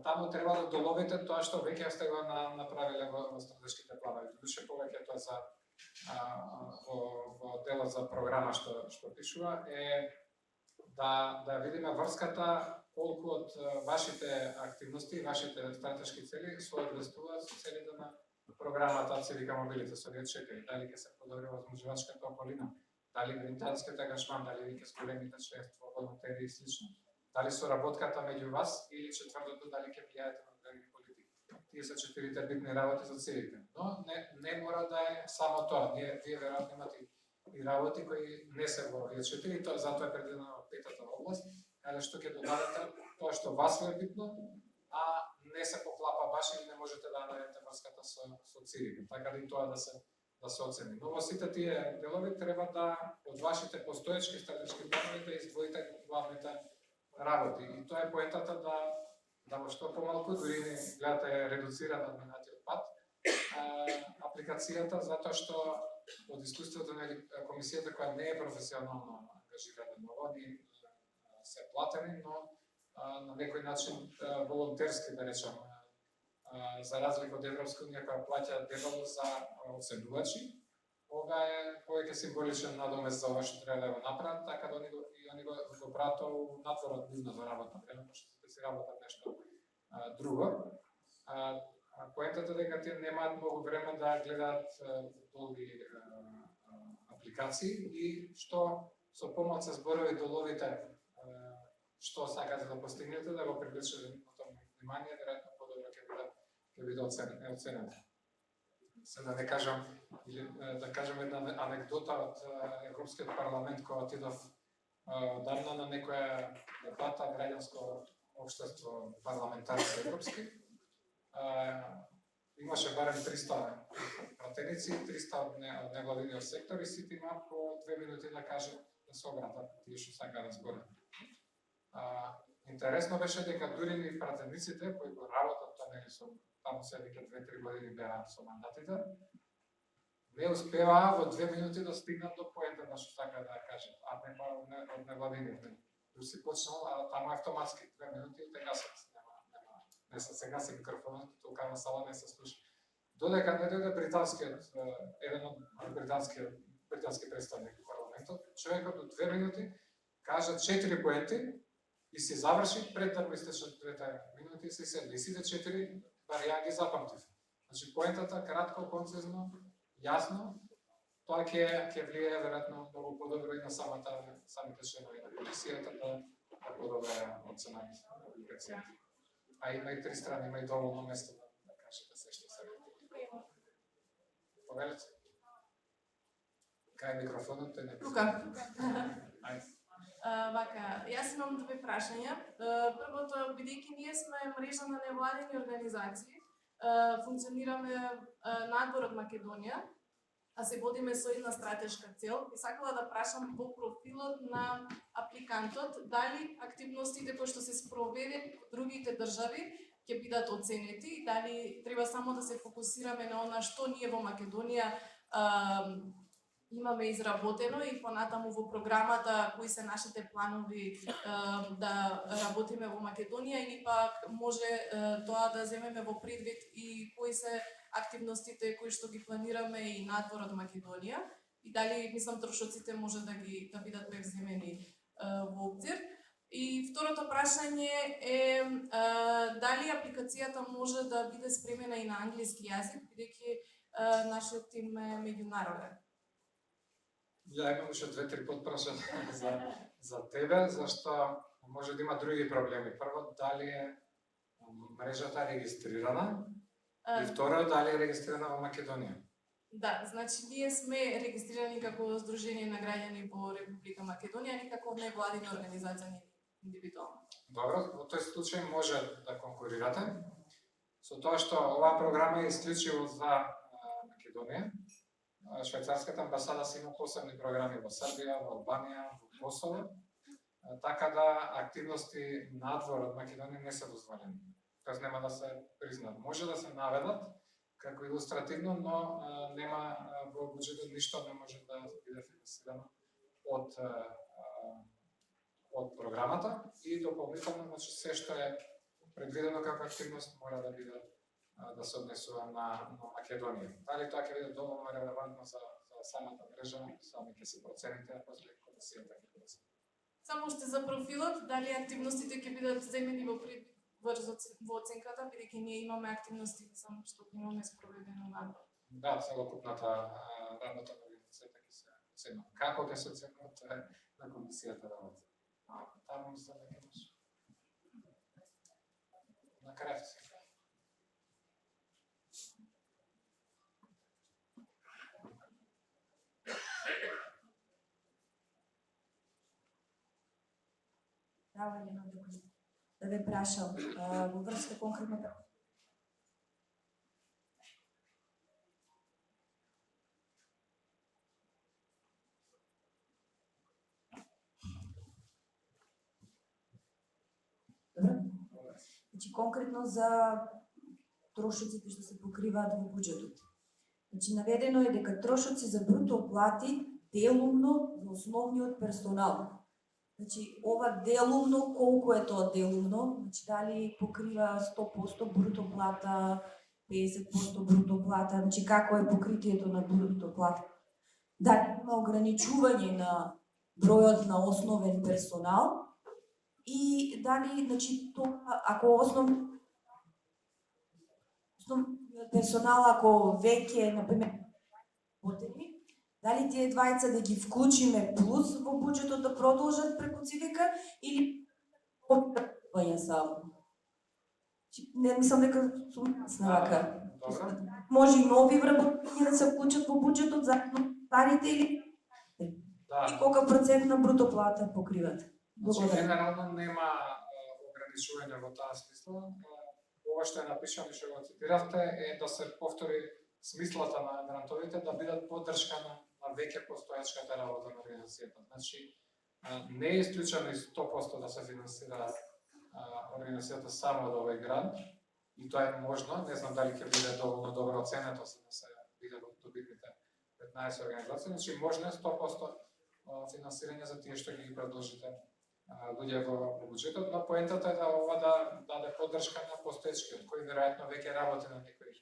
таму треба да доловите тоа што веќе сте го направиле во стратешките планови. Душе повеќе тоа за во делот за програма што пишува е да видиме врската колку од вашите активности и вашите стратешки цели соодветствуваат со целите на програмата Цивика Мобилите со 4. Дали ќе се подобри возможувачката околина, дали гринтанскиот ангажман, дали веќе зголемите членство, волонтери и слично. Дали соработката меѓу вас или четвртото, дали ќе влијаете на одредени политики. Тие се 4 битни работи за целите. Но не мора да е само тоа. Вие веројатно имате и работи кои не се во овие 4, тоа затоа е предвидено во петата област, каде што ќе додадете тоа што вас е битно, а не се поклапа баш или не можете да најдете врската со цивика. Така да и тоа да се оцени. Но во сите тие делови треба да од вашите постоечки стратешки планови да издвоите главните работи. И тоа е поентата да во што помалку, дури не гледате редуциран админатиот пат, апликацијата, затоа што од искуството на комисијата која не е професионално ангажирана, но они се платени, но на некој начин волонтерски, да речам, за разлика од Европска унија која плаќа дебело за оценувачи, ова е повеќе символичен надомест за ова што треба да го направат, така да они го прават надвор од нивно за работно време, пошто сите си работат нешто друго. Поентата дека тие немаат многу време да гледаат долги апликации и што со помош со зборови доловите што сакате да постигнете, да го привлечете нивното внимание, веројатно подобро ќе биде оценет. Се да не кажам, или да кажем една анекдота од Европскиот парламент кога отидов давно на некоја дебата граѓанско општество парламентарци европски. Имаше барем 300 пратеници, 300 од невладиниот сектор и сите имаат по 2 минути да кажат, да се обратат тие што сака да зборат. Интересно беше дека дури и пратениците кои го работат таму се веќе 2-3 години беа со мандатите, не успеваа во 2 минути да стигнат до поентата што сака да кажат, а не од невладините. Дори си почнал, а таму автоматски 2 минути и така се не се сега се микрофонот, тука на сала не се слуша. Додека не дојде еден од британски представник во парламентот, човекот до 2 минути кажа 4 поенти и се заврши пред да му истечат 2 минути и се седи. И сите 4 бар ја ги запамтив. Значи поентата кратко, концизно, јасно, тоа ќе влијае веројатно многу подобро и на самите членови на комисијата да подобре оценат публикацијата. А има и 3 страни, има и доволно место да кажете се што се вели. Повелете. Кај микрофонот е не Тука. Ајде. Вака, јас имам 2 прашања. Првото, бидејќи ние сме мрежа на невладини организации, функционираме надвор од Македонија, а се водиме со една стратешка цел, и сакала да прашам во профилот на апликантот, дали активностите кои што се спроведени во другите држави ќе бидат оценети и дали треба само да се фокусираме на она што ние во Македонија имаме изработено и понатаму во програмата кои се нашите планови да работиме во Македонија или пак може тоа да земеме во предвид и кои се активностите кои што ги планираме и надвор од Македонија и дали мислам трошоците може да бидат превземени во обзир. И второто прашање е дали апликацијата може да биде спремена и на англиски јазик, бидејќи нашиот тим е меѓународен. Ја имам уште 2-3 подпрашања за тебе, зашто може да има други проблеми. Прво, дали е мрежата регистрирана и второ, дали е регистрирана во Македонија? Да, значи ние сме регистрирани како Сдружение на граѓани во Република Македонија, не како невладина организација индивидуално. Добро, во тој случај може да конкурирате, со тоа што оваа програма е исклучиво за Македонија. Швајцарската амбасада си има посебни програми во Србија, во Албанија, во Косово, така да активности надвор од Македонија не се дозволени. Тоест нема да се признат. Може да се наведат како илустративно, но нема во буџетот ништо не може да биде финансирано од програмата и дополнително, значи се што е предвидено како активност мора да биде да се однесува на Македонија. Дали тоа ќе биде доволно релевантно за самата мрежа, сами ќе се процените, а после комисијата ќе биде. Само уште за профилот, дали активностите ќе бидат земени во предвид во оценката, бидејќи ние имаме активности само што имаме спроведено надвор. Да, целокупната работа на организацијата ќе се оценува. Како ќе се оценува, тоа е на комисијата работа. Таму мислам дека имаш. На крај. Да ве прашам во врска конкретно Значи конкретно за трошоците што се покриваат во буџетот. Значи наведено е дека трошоци за бруто плати делумно за основниот персонал. Значи, ова делумно, колку е тоа делумно? Значи, дали покрива 100% бруто плата, 50% бруто плата? Значи, како е покритието на бруто плата? дали има ограничување на бројот на основен персонал и дали, значи, тоа, ако основниот персонал, ако веќе, например, потреби, дали тие двајца да ги вклучиме плюс во буџетот да продолжат преку ЦВК или вработување само? Не мислам дека сум јасна вака. Добро. Може и нови вработувања да се вклучат во буџетот заедно со старите или Да. и колка процент на бруто плата покриват? Значи, Благодарам. генерално нема ограничување во таа смисла. Ова што е напишано и што го цитиравте е да се повтори смислата на грантовите да бидат поддршка на веќе постојачката работа на организацијата. Значи, не е исклучено и 100% да се финансира организацијата само од овој грант, и тоа е можно, не знам дали ќе биде доволно добро оценето за да се биде во добитните 15 организации, значи можно е 100% финансирање за тие што ги предложите луѓе во буџетот, но поентата е да ова да даде поддршка на постоечкиот, кој веројатно веќе работи на некои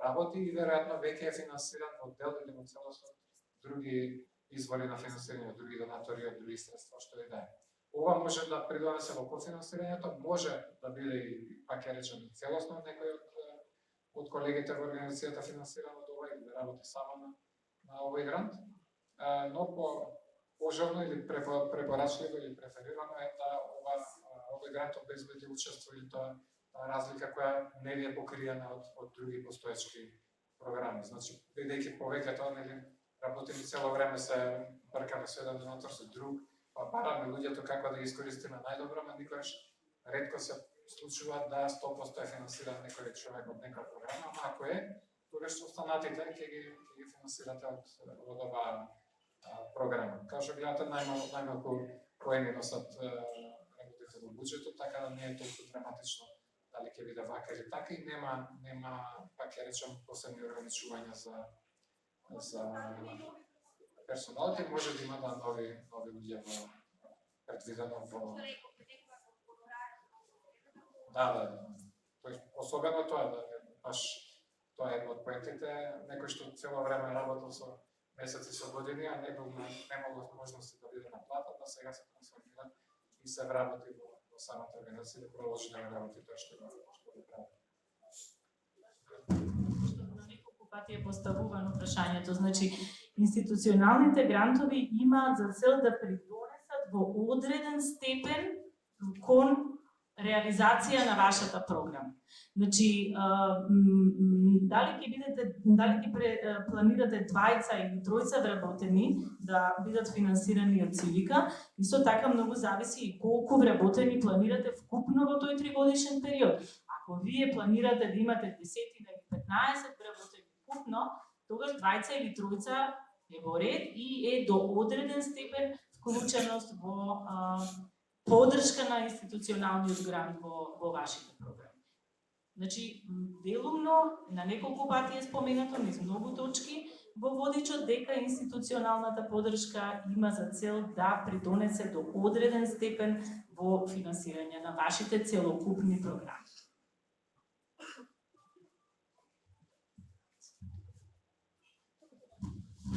работи и веројатно веќе е финансиран во дел или во целост од други извори на финансирање, други донатори од други средства што и да е. Ова може да придонесе во кофинансирањето, може да биде и, пак ја речем, целосно некој од колегите во организацијата финансиран од ова или да работи само на овој грант, но пожелно или препорачливо или преферирано е да овој грант обезбеди учество или тоа разлика која не ви е покриена од други постоечки програми. Значи, бидејќи повеќето нели работиме цело време се бркаме со еден донатор со друг, па бараме луѓето како да ги искористиме најдобро, но никогаш ретко се случува да 100% е финансиран некој човек од некоја програма, ама ако е, тогаш останатите ќе ги финансирате од оваа програма. Као што гледате, најмалку поени носат работите во буџетот, така да не е толку драматично дали ќе биде вака или така, и нема пак ја речем посебни ограничувања за персоналот, и може да има нови луѓе предвидено во Да. Особено тоа да баш тоа е едно од поентите, некој што цело време работел со месеци со години, а немало можности да биде на плата, да сега се трансформира и се вработи во самата организација да продолжи да работи тоа што го прави. На неколку пати е поставувано прашањето, значи институционалните грантови имаат за цел да придонесат во одреден степен кон реализација на вашата програма. Значи, дали ќе планирате двајца или тројца вработени да бидат финансирани од Цивика, исто така многу зависи и колку вработени планирате вкупно во тој 3-годишен период. Ако вие планирате да имате 10 или 15 вработени вкупно, тогаш двајца или тројца е во ред и е до одреден степен вклученост во поддршка на институционалниот грант во вашите програми. Значи, делумно, на неколку пати е споменато, низ многу точки, во водичот дека институционалната поддршка има за цел да придонесе до одреден степен во финансирање на вашите целокупни програми.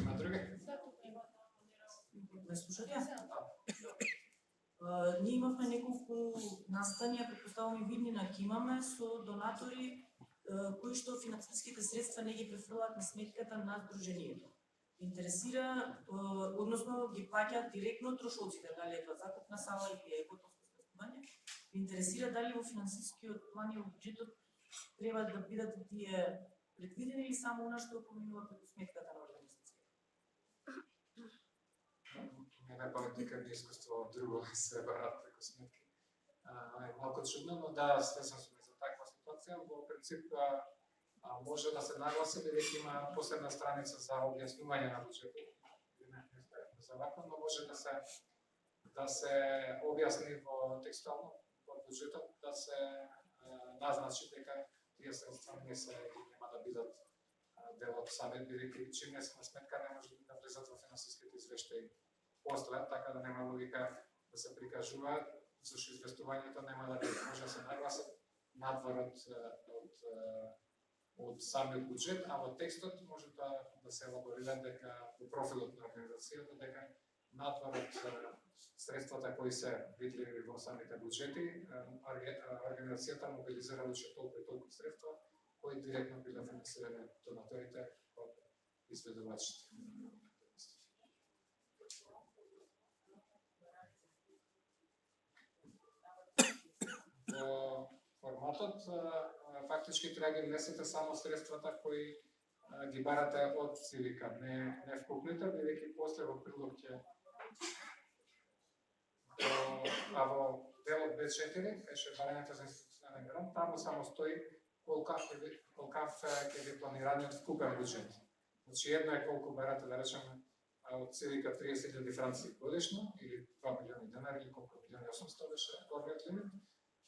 Има други? Ме слушате? Ние имавме неколку настанија, претпоставувам и виднина ќе имаме со донатори кои што финансиските средства не ги префрлаат на сметката на здруженијето. Интересира, односно ги плаќаат директно трошоците, дали е тоа закупна сала или е готовско сместување. Интересира дали во финансискиот план и во буџетот треба да бидат тие предвидени или само она што поминува преку сметката на организацијата. Не памет никак искуство друго се барат преку сметки. Е малку чудно, но да, свесен сум за таква ситуација. Во принцип, може да се нагласи дека има посебна страница за објаснување на буџетот. Не за вака, но може да се објасни во текстуално во буџетот, да се назначи дека тие средства нема да бидат дел од самиот, бидејќи чим не се на сметка не може да влезат во финансиските извештаи после, така да нема логика да се прикажуваат, зашто известувањето нема да може да се нагласат надвор од од самиот буџет, а во текстот може да се елаборира дека во профилот на организацијата дека надвор од средствата кои се видливи во самите буџети, организацијата мобилизира уште толку и толку средства кои директно биле финансирани од донаторите од изведувачите. Во форматот фактички треба ги внесете само средствата кои ги барате од Цивика, не вкупните, бидејќи после во прилог ќе а во делот Б4 беше барањето за институционален грант, таму само стои колкав ќе ви планираниот вкупен буџет. Значи едно е колку барате, да речеме, од Цивика 30.000 франци годишно, или 2 милиони денари, или колку милиони 800 беше горниот лимит,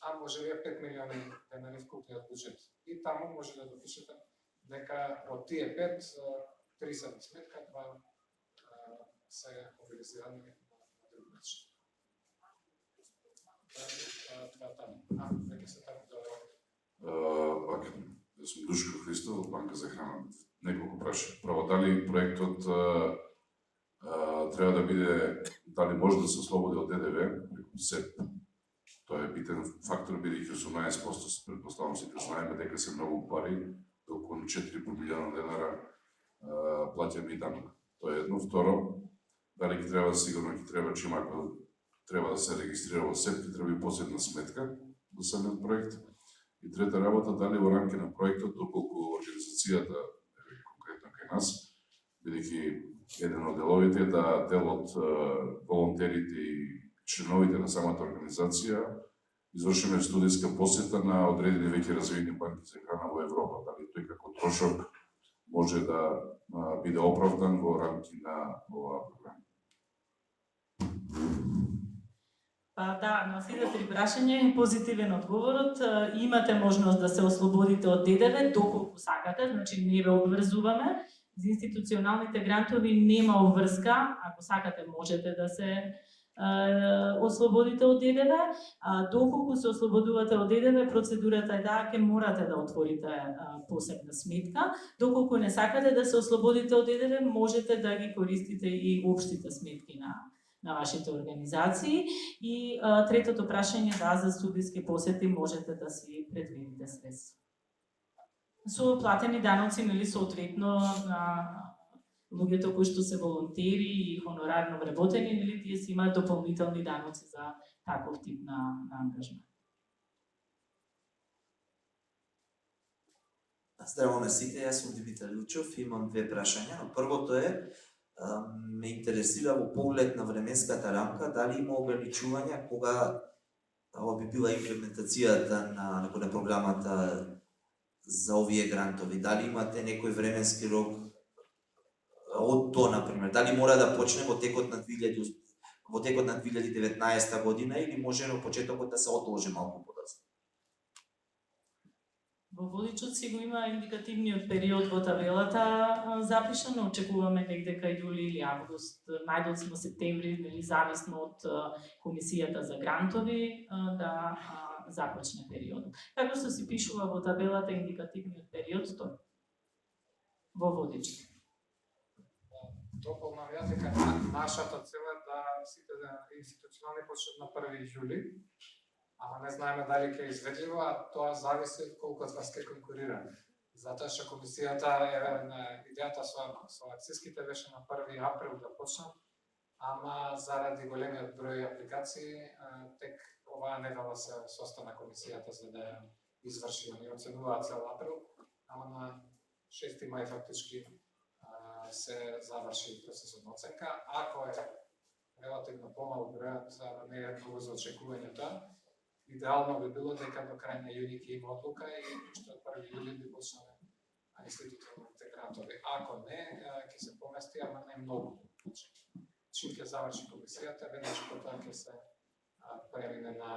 а може би 5 милиони денари вкупниот буџет. И таму може да допишете дека од тие 5, 3 се на сметка, 2 се мобилизирани на друг начин. Това таму. Веќе се таму да... Пак, сум Душко Христо од Банка за храна. Неколку прашања. Право, дали проектот треба да биде, дали може да се ослободи од ДДВ преку СЕП? Тоа е битен фактор, бидејќи 18% предпоставам сите знаеме дека се многу пари, околу 4,5 милиона денара плаќаме и данок. Тоа е едно. Второ, дали ќе треба, сигурно ќе треба, че ако треба да се регистрира во СЕП, ќе треба и посебна сметка за самиот проект. И трета работа, дали во рамки на проектот, доколку организацијата, конкретно кај нас, бидејќи еден од деловите е да дел од волонтерите и членовите на самата организација извршиме студиска посета на одредени веќе развиени банки за храна во Европа. Дали тој како трошок може да биде оправдан во рамки на оваа програма? Па да, на сите три прашања е позитивен одговорот. Имате можност да се ослободите од ДДВ доколку сакате, значи не ве обврзуваме. За институционалните грантови нема обврска, ако сакате можете да се ослободите од ДДВ. Доколку се ослободувате од ДДВ, процедурата е да ќе морате да отворите посебна сметка. Доколку не сакате да се ослободите од ДДВ, можете да ги користите и општите сметки на вашите организации. И третото прашање, да, за студиски посети можете да си предвидите средства. Со платени даноци, нели, соодветно на луѓето кои што се волонтери и хонорарно вработени, нели, тие си имаат дополнителни даноци за таков тип на ангажмент. Здраво на сите, јас сум Димитар Илчов, имам две прашања. Но првото е, ме интересира во поглед на временската рамка, дали има ограничувања кога би била имплементацијата на програмата за овие грантови? Дали имате некој временски рок од до, например, дали мора да почне во текот на 2019 година или може во почетокот да се одложи малку подоцна? Во водичот си го има индикативниот период во табелата запишано, очекуваме негде кај јули или август, најдоцно септември, нели, зависно од комисијата за грантови, да започне периодот. Како што си пишува во табелата индикативниот период, тоа во водичот. Дополнам ја дека нашата цел е да сите институционални почнат на 1 јули, ама не знаеме дали ќе е изведливо, а тоа зависи од колку од вас ќе конкурира. Затоа што комисијата идејата со акциските беше на 1 април да почнат, ама заради големиот број апликации тек оваа недела се состана комисијата за да ја изврши. Они оценуваат цел април, ама на 6 мај фактички се заврши процесот на оценка. Ако е релативно помал бројот, не е многу за очекувањето, идеално би било дека до крај на јуни ќе има одлука и што од 1 јули би почнале институционалните грантови. Ако не, ќе се помести, ама не многу. Чим ќе заврши комисијата, веднаш потоа ќе се премине на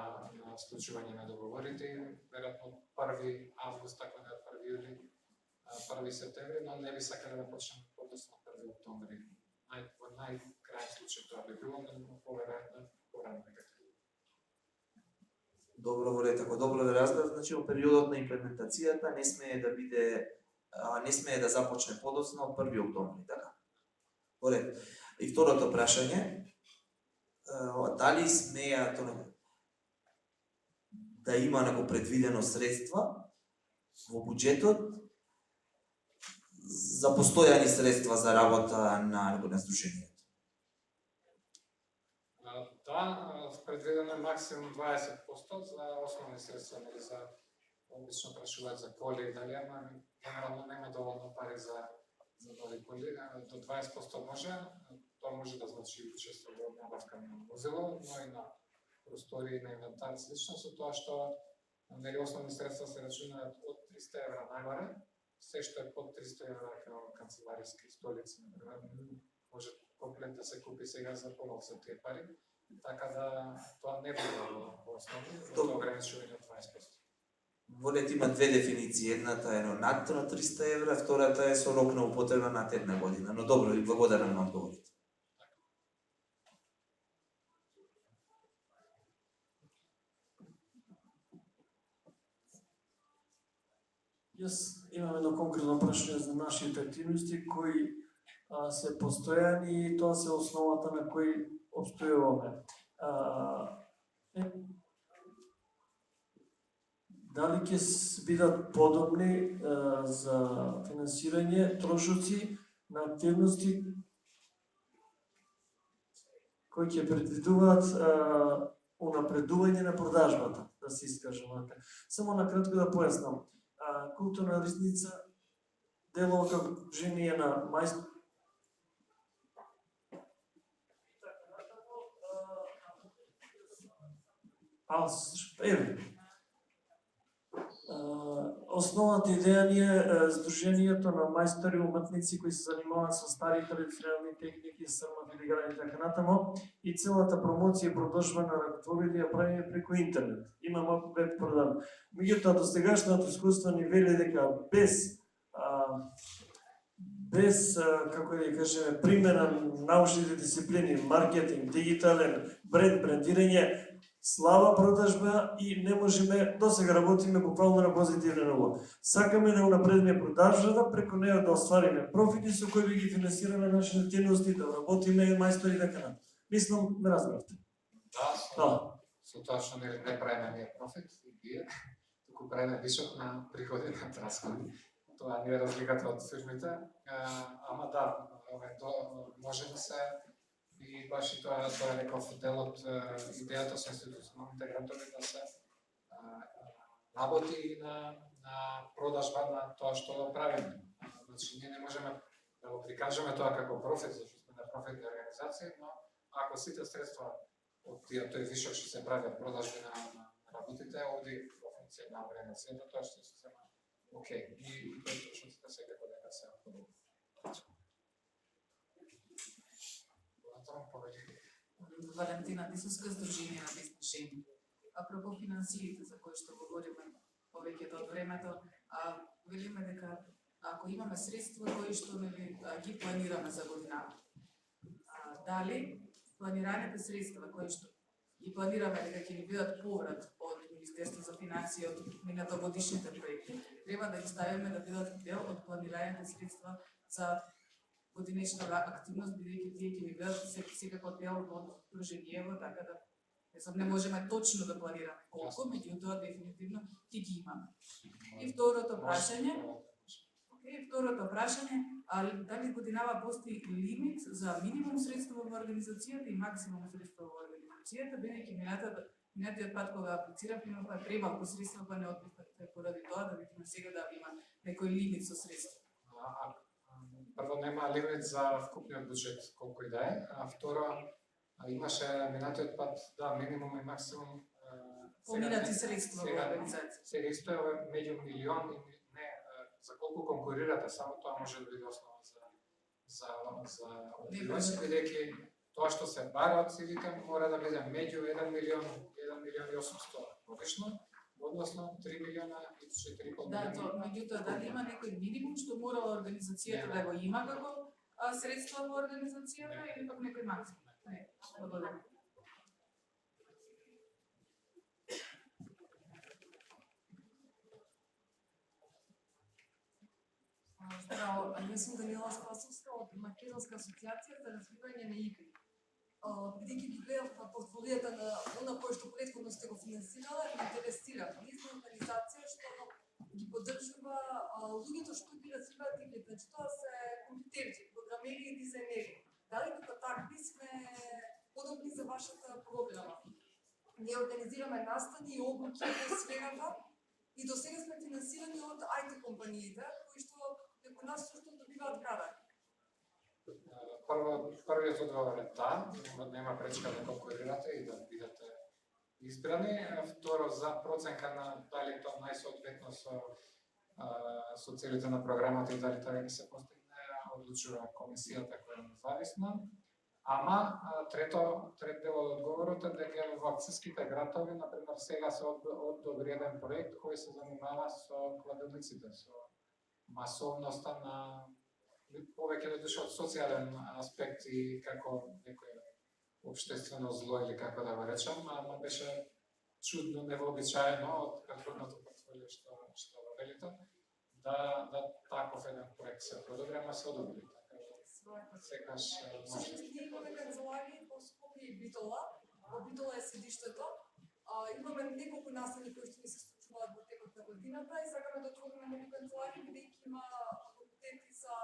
склучување на договорите и веројатно 1 август, ако не од 1 јули, 1 септември, но не би сакале да почнеме подоцна 1 октомври. Во најкрајен случај тоа би било, но поверојатно порано некако. Добро во ред, ако добро да разбрав, значи во периодот на имплементацијата не смее да биде не смее да започне подоцна од 1 октомври, така? Во ред. И второто прашање, дали смеат да има него предвидено средства во буџетот за постојани средства за работа на Сдруженијето? Да, предвидено е максимум 20% за основни средства, нели за обично прашуваат за коли, дали ама генерално нема доволно пари за нови коли, до 20% може, тоа може да значи често во набавка на возило, но и на простори, на инвентар, слично со тоа што нели основни средства се рачунаат од 300 евра нагоре, се што е под 300 евра како канцелариски столици, може комплет да се купи сега за половина со тие пари, така да тоа не буде во основни, во тоа ограничување од 20%. Во ред има две дефиниции, едната е над 300 евра, втората е со рок на употреба над 1 година, но добро, ви благодарам на одговорите. Јас имам едно конкретно прашање за нашите активности кои се постојани и тоа се основата на кои обстојуваме. Дали ќе бидат подобни за финансирање трошоци на активности кои ќе предвидуваат унапредување на продажбата, да се искажам така. Само на кратко да појаснам. Културна ризница делува како Сдружение на мајстори. Основната идеја ни е Сдруженијето на мајстори и уметници кои се занимаваат со стари традиционални техники, срма, филиграни и така натаму, и целата промоција и продажба на ракотвори ја правиме преку интернет. Имаме веб продажба. Меѓутоа, достигашното искуство ни вели дека без како да кажеме, примена на научните дисциплини, маркетинг, дигитален, брендирање, слаба продажба и не можеме, досега работиме буквално на позитивна ниво. Сакаме да унапредиме продажбата, преку неја да оствариме профити со кои би ги финансираме нашите активности, да работиме мајстори и така натаму. Мислам, ме разбравте. Да, со тоа што не правиме ние профит, туку правиме висок на приходи на расходи. Тоа не е разликата од фирмите, ама да, може да се и баш и тоа е некој дел од идејата со институционалните грантови да се работи и на продажба на тоа што правиме. Значи, ние не можеме да го прикажеме тоа како профит, зашто сме на профитни организации, но ако сите средства од тој вишок што се прави од продажби на работите, оди во функција на организацијата, тоа што се сема окей. И тој што се секако дека се подобро. Валентина Дисовска, Сдружение на бизнес. Апропо финансиите за кои што говориме повеќето од времето, велиме дека ако имаме средства кои што ги планираме за година, дали планираните средства кои што ги планираме дека ќе ни бидат поврат од Министерство за финансии од минатогодишните проекти, треба да ги ставиме да бидат дел од планираните средства за годинешна активност, бидејќи тие ќе ни бидат секако дел од Сдруженијево, така да не можеме точно да планираме колку, меѓутоа дефинитивно ќе ги имаме. И второто прашање, дали годинава постои лимит за минимум средства во организацијата и максимум средства во организацијата, бидејќи минатиот пат кога аплицирав имав премалку средства, па не одбив поради тоа да видиме сега да има некој лимит со средства. Прво, нема лимит за вкупниот буџет колку и да е, а второ, имаше минатиот пат, да, минимум и максимум поминати средства во организација. Сега исто е меѓу милион и не, за колку конкурирате, само тоа може да биде основа за одбивање, бидејќи тоа што се бара од сивите мора да биде меѓу 1 милион и 800 годишно, односно 3 милиона и 4,5 милиона. Да, меѓутоа дали има некој минимум што мора организацијата да го има како средства во организацијата или пак некој максимум? Не, благодарам. Браво, јас сум Даниела Спасовска од Македонска асоциација за развивање на игри. Бидејќи ги гледав на портфолијата на она кое што претходно сте го финансирала, ме интересира. Ние сме организација што ги поддржува луѓето што ги развиваат игри, значи тоа се компјутерчи, програмери и дизајнери. Дали како такви сме подобни за вашата програма? Ние организираме настани и обуки во сферата и до сега сме финансирани од IT компаниите, кои што преку нас сушто добиваат кадар. Првиот одговор е да, нема пречка да конкурирате и да бидете избрани. Второ, за проценка на дали тоа најсоодветно со целите на програмата и дали тоа ќе се постигне, одлучува комисијата која е независна. Ама, трет дел од одговорот е дека во акциските грантови, например, сега се одобри еден проект кој се занимава со кладилниците, со масовноста на повеќе да дојде од социјален аспект и како некој општествено зло или како да го речам, ама беше чудно, невообичаено од претходното портфолио што го велите, да таков еден проект се продобри, ама се одобри. Секаш може. Ние имаме канцеларии по Скопје и Битола. Во Битола е седиштето. Имаме неколку настани кои што ни се случуваат во текот на годината и сакаме да отвориме нови канцеларии, бидејќи има факултети за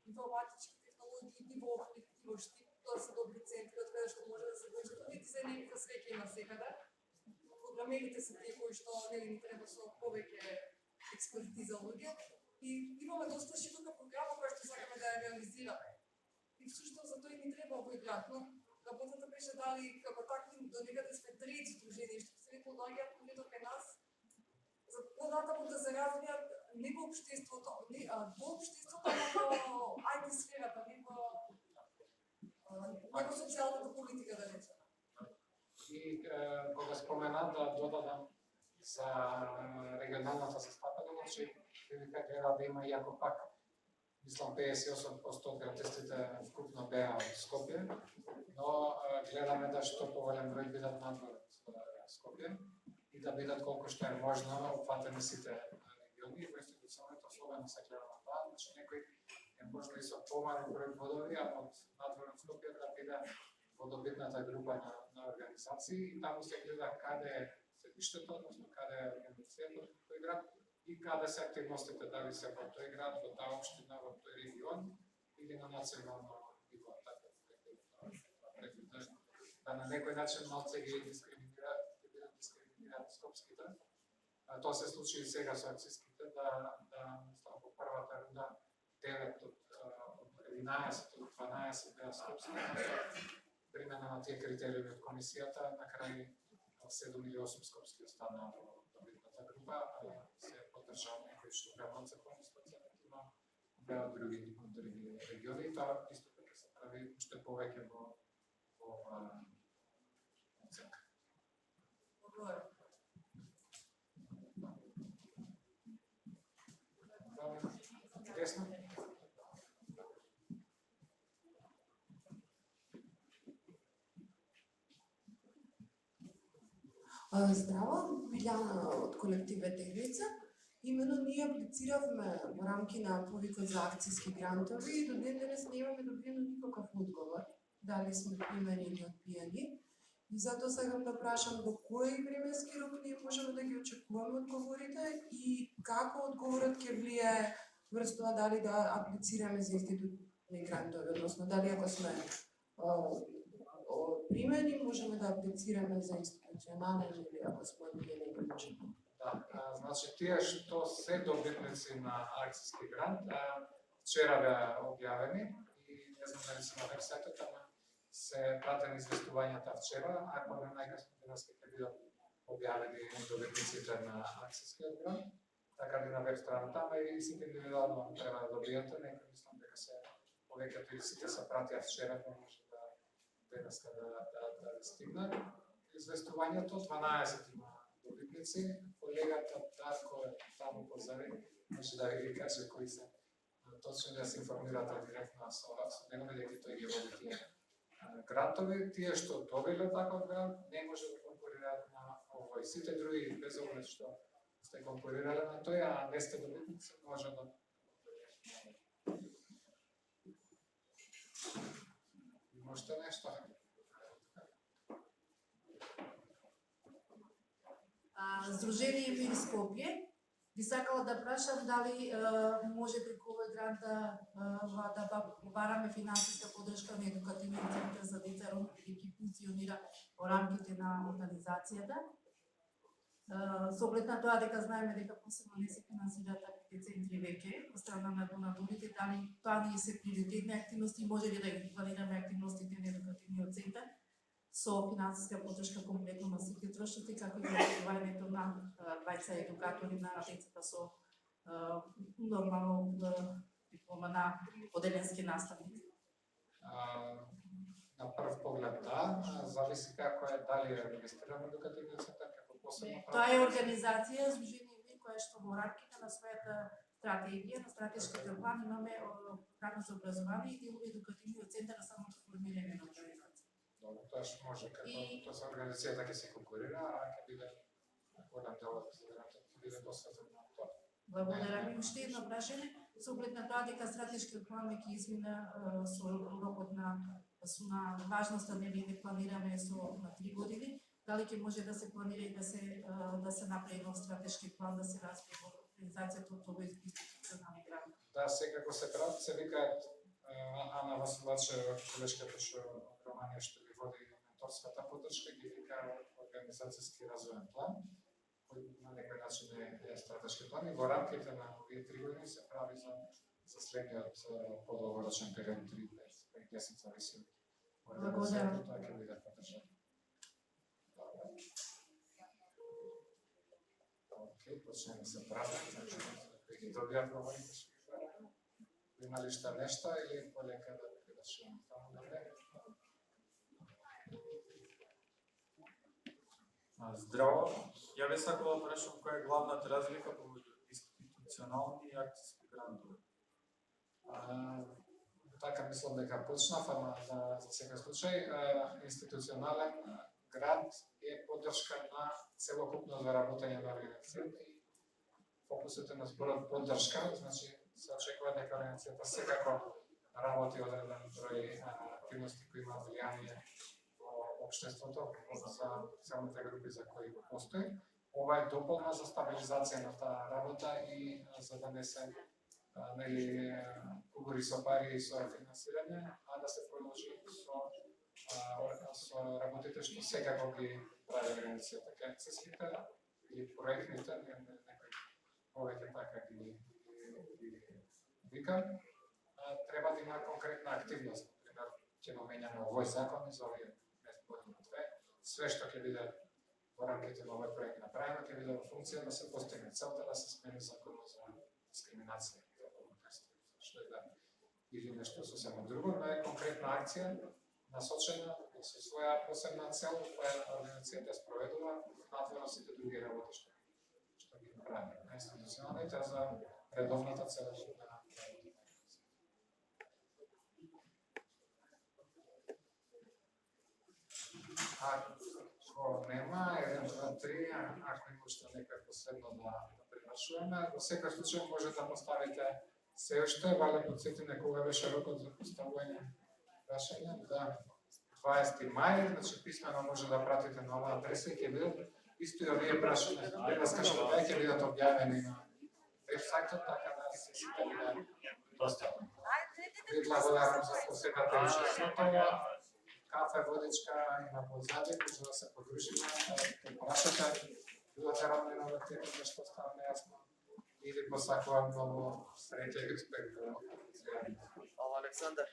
информатички технологии и во Охрид и во Штип. Тоа се добри центри од каде што може да се дојде. И дизајнерите свеќе има секаде. Програмерите се тие кои што нели ни треба со повеќе експертиза луѓе. И имаме доста широка програма која што сакаме да ја реализираме. И всушност за тоа и ни треба овој грант, но работата беше дали како такви до некаде сме трети здружени што се веќе доаѓаат луѓето кај нас за податаму да се развијат не во општеството, во општеството, но во IT сферата, не во социјалната политика да речем. И кога спомена да додадам за регионалната застапеност, значи дека гледа да има иако пак мислам 58% од грантистите вкупно беа од Скопје, но гледаме да што поволен број бидат надвор од Скопје и да бидат колку што е можно опфатени сите региони во институционалното, особено се гледа на тоа, значи некој е можно и со помали број бодови, а од надвор од Скопје да биде во добитната група на организации и таму се гледа каде е седиштето, односно каде е организацијата во тој град и каде се активностите, дали се во тој град, во таа општина, во тој регион или на национално ниво, така да на некој начин малце ги дискриминираат скопските. Тоа се случи и сега со акциските, да во првата рунда 9 од 11 од 12 беа скопски, примена на тие критериуми од комисијата, на крај 7 или 8 скопски останаа во добитната група, се поддржаа некои што беа концептуални има беа од други региони и тоа исто така се прави уште повеќе во оценка. Интересно? Здраво, Билјана од колектив Ветегрица. Именно ние аплициравме во рамки на повикот за акциски грантови и до ден денес немаме добиено никаков одговор, дали сме примени или одбиени. И затоа сакам да прашам до кој временски рок ние можеме да ги очекуваме одговорите и како одговорот ќе влијае врз тоа дали да аплицираме за институтни грантови, односно дали ако сме примени можеме да аплицираме за институционален или ако сме одбиени или очекуваме. Да, значи тие што се добитници на акциски грант, вчера беа објавени и не знам дали се на вебсајтот, ама се пратени известувањата вчера, ако не најкасно денес ќе бидат објавени добитниците на акцискиот грант, така би на веб страната, ама и сите индивидуално треба да добијате, некои мислам дека се повеќето и сите се пратија вчера, па може да денеска да стигнат. Известувањето 12 има добитници, колегата Дарко е таму позади, може да ви каже кои се, точно да се информирате директно со него, бидејќи тој ги води тие грантови. Тие што добиле таков грант не може да конкурираат на овој. Сите други, без оглед што сте конкурирале на тој, а не сте добитници, може да уште нешто? Сдружение Мир Скопје би сакала да прашам дали може преку овој грант да бараме финансиска поддршка на едукативен центар за деца роми, бидејќи функционира во рамките на организацијата. Со оглед на тоа дека знаеме дека посебно не се финансираат таквите центри веќе од страна на донаторите, дали тоа не се приоритетни активности, може ли да ги планираме активностите на едукативниот центар со финансиска поддршка комплетно на сите трошоци, како и образувањето на 20 едукатори на децата со нормално диплома на оделенски наставник. На прв поглед да, зависи како е, дали е регистриран едукативниот центар како посебно. Тоа е организација, Сдружение Мир, која што во рамките на својата стратегија, на стратешкиот план имаме програма за образование и делови едукативниот центар на самото формирање на организација. Добро, тоа што може како тоа со организацијата ќе се конкурира, а ќе биде голем дел од грантот ќе биде посветен на тоа. Благодарам. И уште едно прашање, со оглед на тоа дека стратешкиот план веќе измина со рокот на важноста, нели планираме на 3 години, дали ќе може да се планира и да се направи нов стратешки план, да се развие во организацијата од овој институционални грант? Да, секако се прават, се викаат Ана Василачева, колешката што Романија што ги води менторската поддршка, ги вика организацијски развоен план, кој на некој начин е стратешки план и во рамките на овие 3 години се прави за следниот подолгорочен период 3-5 месеци зависи од организацијата, тоа ќе биде поддржано. Океј, почнеме се прават, значи ги добијат говорите што ги прават. Има ли што нешто или полека да придашуваме таму да време? Здраво, ја би сакала да прашам која е главната разлика помеѓу институционални и акцијски грантови? Така мислам дека почнав, ама за секој случај институционален грант е поддршка на целокупно заработење на организацијата и фокусот е на зборот поддршка, значи се очекува дека организацијата секако работи одреден број активности кои имаат влијание во општеството за целните групи за кои го постои. Ова е дополна за стабилизација на таа работа и за да не се угори со пари и со финансирање, а да се продолжи со работите што секако ги прави организацијата. Акцијските или проектните, некои повеќе така ги вика, треба да има конкретна активност. Например, ќе го менјаме овој закон и за овие година две. Све што ќе биде во рамките на овој проект направено, ќе биде во функција да се постигне целта да се смени законот за дискриминација што е да или нешто сосема друго, но е конкретна акција насочена со своја посебна цел која организацијата спроведува надвор од сите други работи што ги прави. На институционалните за редовната цел на ако нема, 1, 2, 3, ако има што некој последно да пренашуваме, во секој случај може да поставите се уште, вале подсетиме кога беше рокот за поставување прашања, да 20 мај, значи писмено може да пратите на оваа адреса и ќе бидат исто и овие прашања, денеска што ќе бидат објавени на вебсајтот, така да се сите бидат достапни. Ви благодарам за посетата и учеството. Кафе, водичка и на позади, може да се подружиме, да прашате билатерални новативи, нешто става нејасно. И ви посакувам многу среќа и успех. Александар.